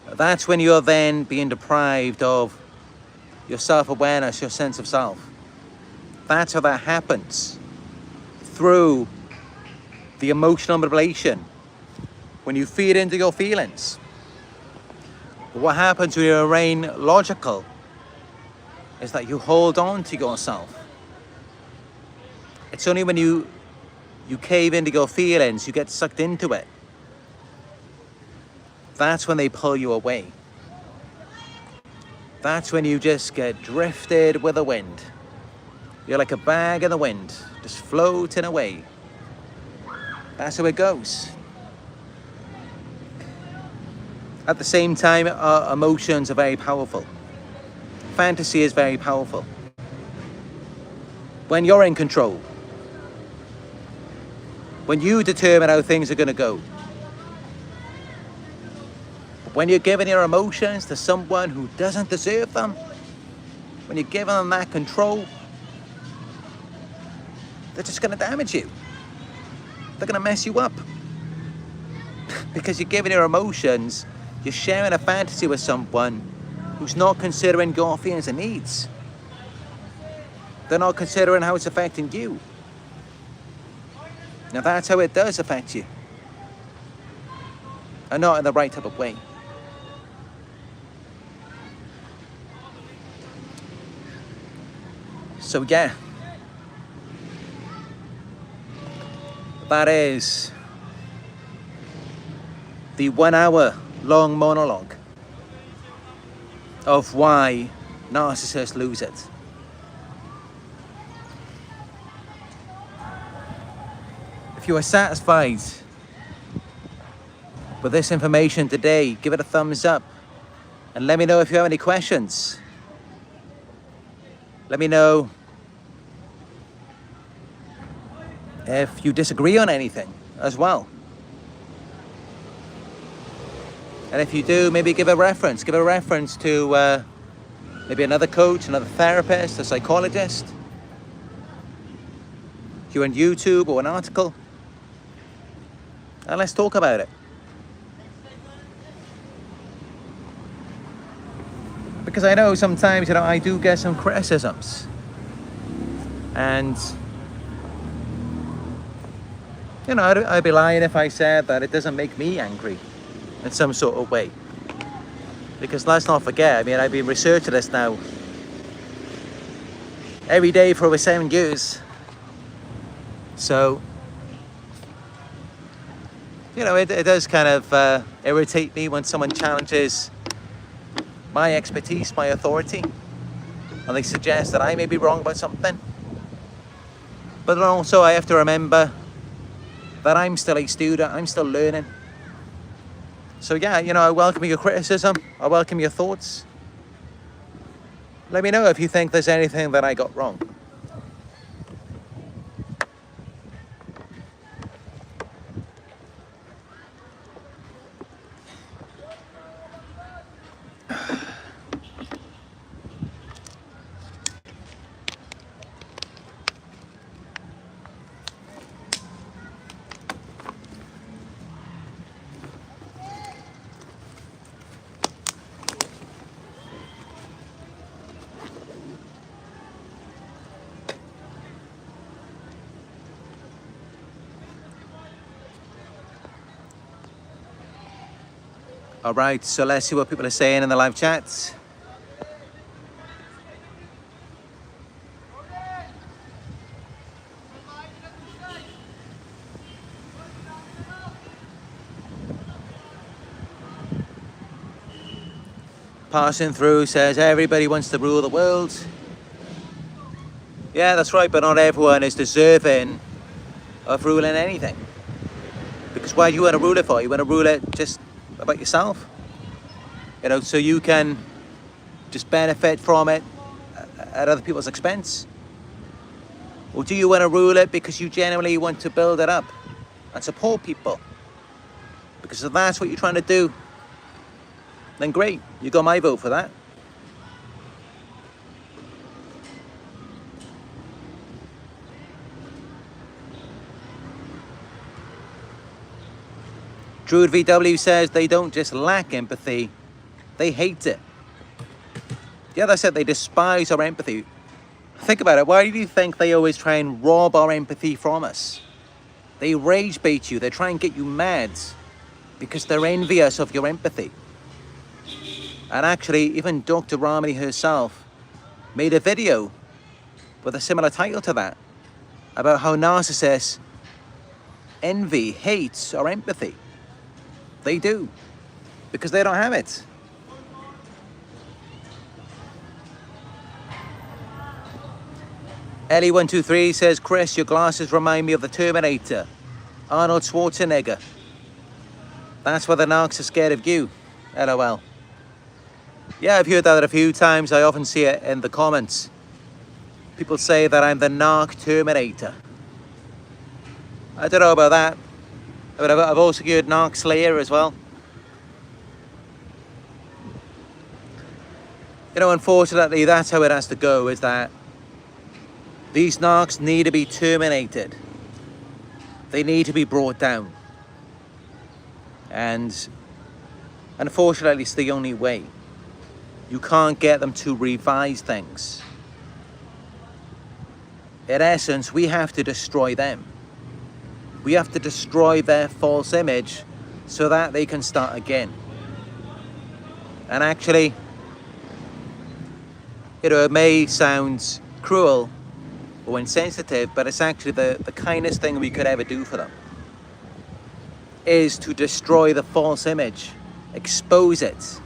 That's when you're then being deprived of your self-awareness, your sense of self. That's how that happens. Through the emotional manipulation. when you feed into your feelings. But what happens when you remain logical is that you hold on to yourself. It's only when you cave into your feelings, you get sucked into it. That's when they pull you away. That's when you just get drifted with the wind. You're like a bag in the wind, just floating away. That's how it goes. At the same time, our emotions are very powerful. Fantasy is very powerful. When you're in control, when you determine how things are going to go, when you're giving your emotions to someone who doesn't deserve them, when you're giving them that control, they're just going to damage you. They're going to mess you up. Because you're giving your emotions, you're sharing a fantasy with someone who's not considering your feelings and needs. They're not considering how it's affecting you. Now that's how it does affect you. And not in the right type of way. So yeah, that is the 1 hour long monologue of why narcissists lose it. If you are satisfied with this information today, give it a thumbs up and let me know if you have any questions. Let me know if you disagree on anything as well. And if you do, maybe give a reference. Give a reference to maybe another coach, another therapist, a psychologist. If you're on YouTube or an article. And let's talk about it. Because I know sometimes, I do get some criticisms. And, I'd be lying if I said that it doesn't make me angry in some sort of way. Because let's not forget, I've been researching this now every day for over 7 years. So, it does kind of irritate me when someone challenges my expertise, my authority, and they suggest that I may be wrong about something. But then also I have to remember that I'm still a student, I'm still learning. So yeah, I welcome your criticism, I welcome your thoughts. Let me know if you think there's anything that I got wrong. All right, so let's see what people are saying in the live chats. Passing through says everybody wants to rule the world. Yeah, that's right, but not everyone is deserving of ruling anything. Because why do you want to rule it for? You want to rule it just about yourself, so you can just benefit from it at other people's expense? Or do you want to rule it because you genuinely want to build it up and support people? Because if that's what you're trying to do, then great, you got my vote for that. Druid VW says they don't just lack empathy, they hate it. Yeah, that's it, they despise our empathy. Think about it, why do you think they always try and rob our empathy from us? They rage bait you, they try and get you mad because they're envious of your empathy. And actually, even Dr. Ramani herself made a video with a similar title to that about how narcissists envy, hate, or empathy. They do, because they don't have it. Ellie123 says, Chris, your glasses remind me of the Terminator, Arnold Schwarzenegger. That's why the narcs are scared of you. LOL. Yeah, I've heard that a few times. I often see it in the comments. People say that I'm the narc Terminator. I don't know about that. But I've also heard narc Slayer as well. You know, unfortunately, that's how it has to go, is that these narcs need to be terminated. They need to be brought down. And unfortunately, it's the only way. You can't get them to revise things. In essence, we have to destroy them. We have to destroy their false image so that they can start again. And actually, you know, it may sound cruel or insensitive, but it's actually the kindest thing we could ever do for them, is to destroy the false image, expose it,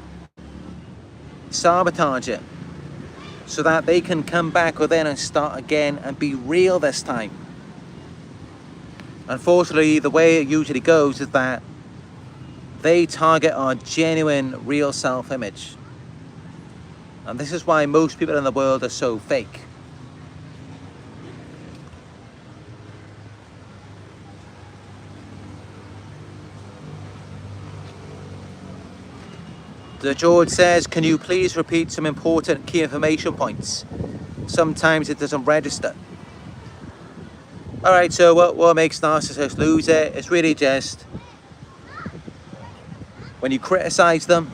sabotage it, so that they can come back within and start again and be real this time. Unfortunately, the way it usually goes is that they target our genuine, real self-image. And this is why most people in the world are so fake. The George says, can you please repeat some important key information points? Sometimes it doesn't register. Alright, so what makes narcissists lose it? It's really just when you criticize them,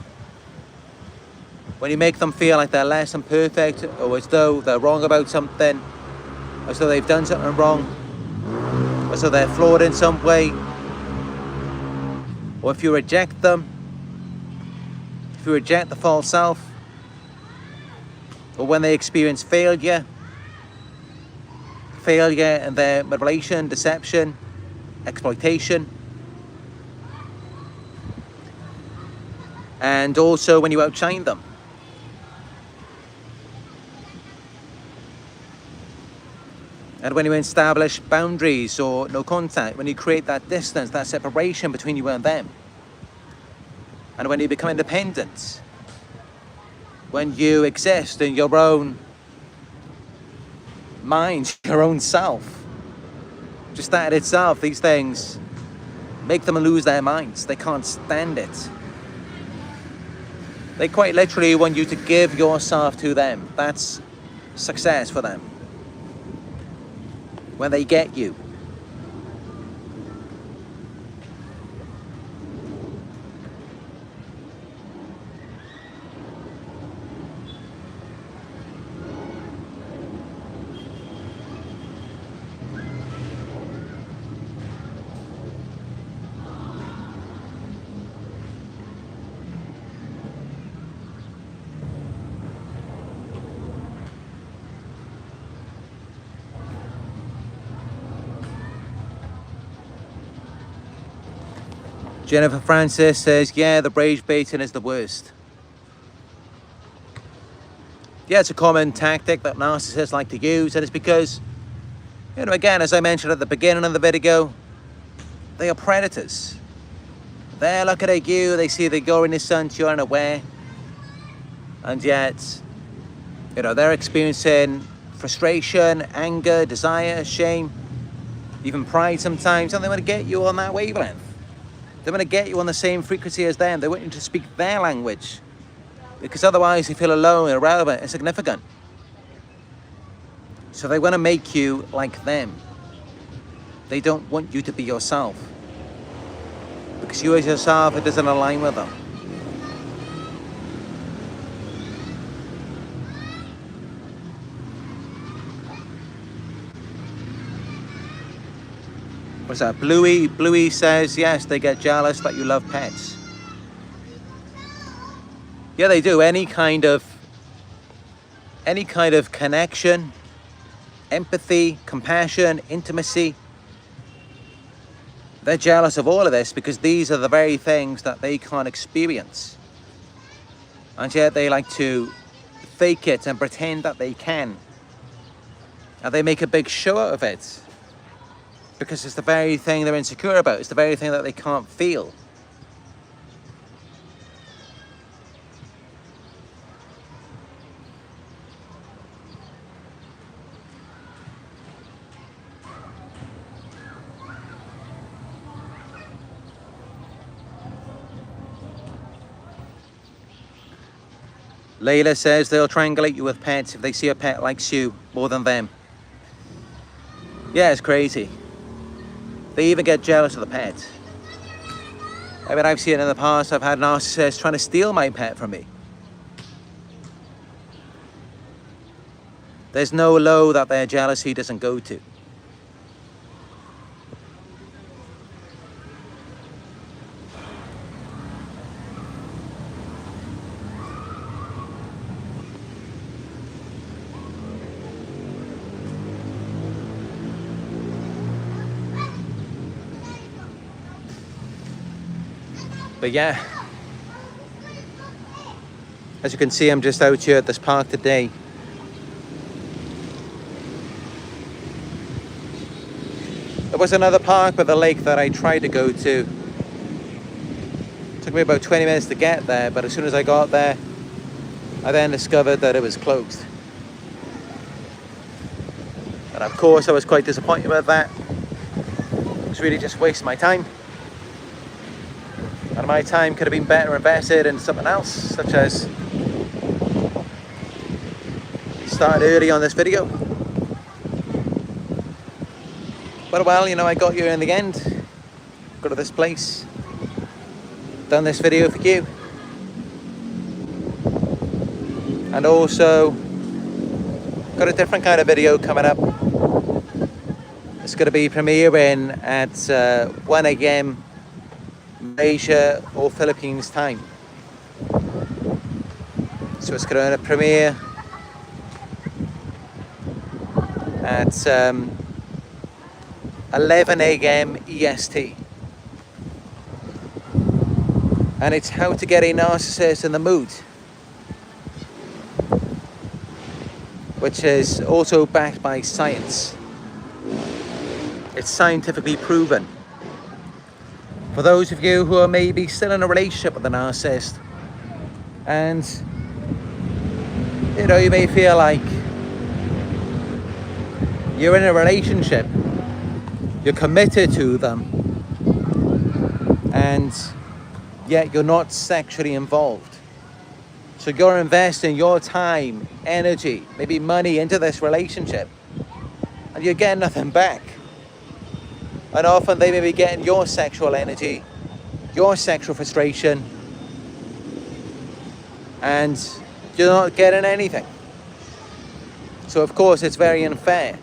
when you make them feel like they're less than perfect, or as though they're wrong about something, as though they've done something wrong, as though they're flawed in some way, or if you reject them, if you reject the false self, or when they experience failure in their manipulation, deception, exploitation, and also when you outshine them. And when you establish boundaries or no contact, when you create that distance, that separation between you and them. And when you become independent, when you exist in your own mind, your own self, just that in itself, these things make them lose their minds. They can't stand it. They quite literally want you to give yourself to them. That's success for them. When they get you. Jennifer Francis says, yeah, the rage baiting is the worst. Yeah, it's a common tactic that narcissists like to use, and it's because, you know, again, as I mentioned at the beginning of the video, they are predators. They're looking at you, they see the you're innocent, you're unaware, and yet, you know, they're experiencing frustration, anger, desire, shame, even pride sometimes, and they want to get you on that wavelength. They want to get you on the same frequency as them. They want you to speak their language, because otherwise you feel alone, irrelevant, insignificant. So they want to make you like them. They don't want you to be yourself, because you as yourself, it doesn't align with them. What's that? Bluey says, yes, they get jealous that you love pets. Yeah, they do. Any kind of connection, empathy, compassion, intimacy. They're jealous of all of this because these are the very things that they can't experience. And yet they like to fake it and pretend that they can. And they make a big show out of it. Because it's the very thing they're insecure about. It's the very thing that they can't feel. Layla says they'll triangulate you with pets if they see a pet likes you more than them. Yeah, it's crazy. They even get jealous of the pet. I mean, I've seen it in the past. I've had narcissists trying to steal my pet from me. There's no low that their jealousy doesn't go to. But yeah, as you can see, I'm just out here at this park today. There was another park by the lake that I tried to go to. It took me about 20 minutes to get there, but as soon as I got there, I then discovered that it was closed. And of course, I was quite disappointed with that. It was really just wasting my time. And my time could have been better invested in something else, such as started early on this video. But well, you know, I got you in the end. Got to this place. Done this video for you. And also got a different kind of video coming up. It's going to be premiering at 1 a.m. Malaysia or Philippines time. So it's going to premiere at 11 a.m. EST. And it's how to get a narcissist in the mood, which is also backed by science. It's scientifically proven. For those of you who are maybe still in a relationship with a narcissist, and you know, you may feel like you're in a relationship, you're committed to them, and yet you're not sexually involved. So you're investing your time, energy, maybe money into this relationship, and you're getting nothing back. And often they may be getting your sexual energy, your sexual frustration, and you're not getting anything. So of course it's very unfair.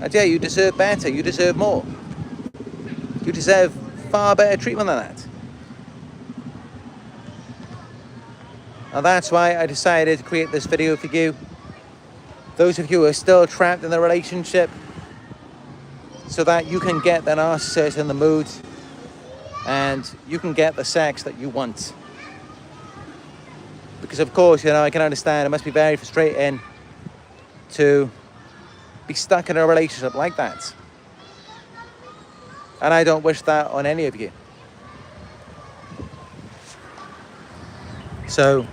And yeah, you deserve better, you deserve more. You deserve far better treatment than that. And that's why I decided to create this video for you. Those of you who are still trapped in the relationship, so that you can get the narcissist in the mood and you can get the sex that you want. Because of course, you know, I can understand it must be very frustrating to be stuck in a relationship like that. And I don't wish that on any of you. So,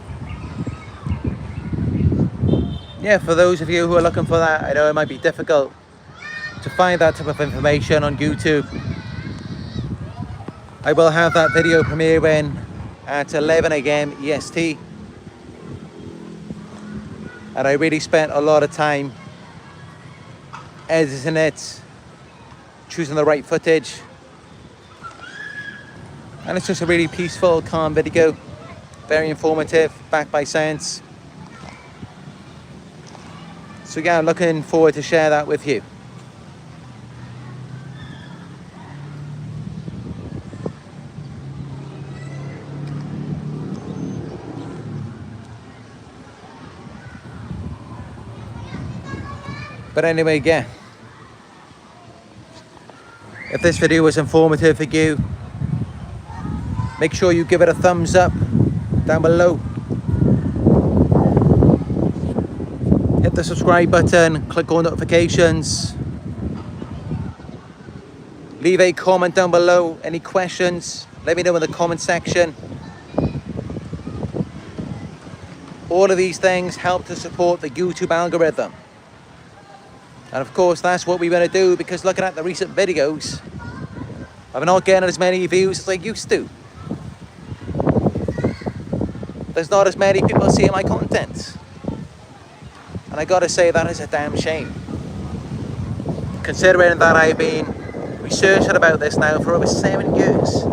yeah, for those of you who are looking for that, I know it might be difficult to find that type of information on YouTube. I will have that video premiering at 11 a.m. EST. And I really spent a lot of time editing it, choosing the right footage. And it's just a really peaceful, calm video. Very informative, backed by science. So yeah, I'm looking forward to share that with you. But anyway, yeah. If this video was informative for you, make sure you give it a thumbs up down below. Hit the subscribe button, click on notifications. Leave a comment down below. Any questions, let me know in the comment section. All of these things help to support the YouTube algorithm. And of course, that's what we want to do, because looking at the recent videos, I'm not getting as many views as I used to. There's not as many people seeing my content. And I gotta say, that is a damn shame. Considering that I've been researching about this now for over 7 years.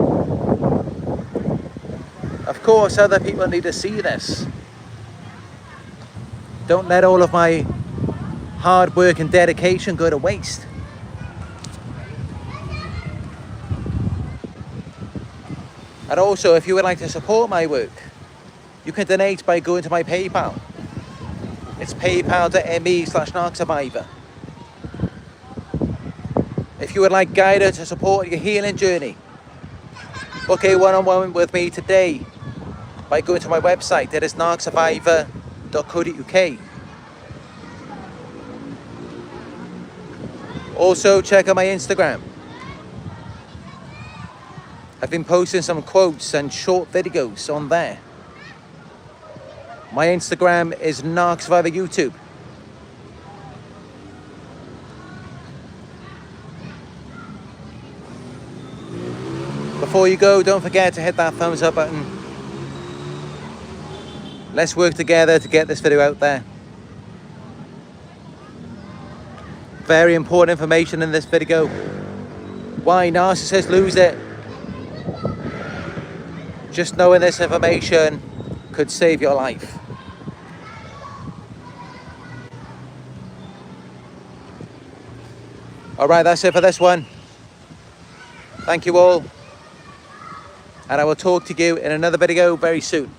Of course, other people need to see this. Don't let all of my hard work and dedication go to waste. And also, if you would like to support my work, you can donate by going to my PayPal. It's paypal.me/Narc Survivor. If you would like guidance to support your healing journey, book a one-on-one with me today by going to my website. It is narcsurvivor.co.uk. Also, check out my Instagram. I've been posting some quotes and short videos on there. My Instagram is Narc Survivor YouTube. Before you go, don't forget to hit that thumbs up button. Let's work together to get this video out there. Very important information in this video. Why narcissists lose it. Just knowing this information could save your life. Alright, that's it for this one. Thank you all. And I will talk to you in another video very soon.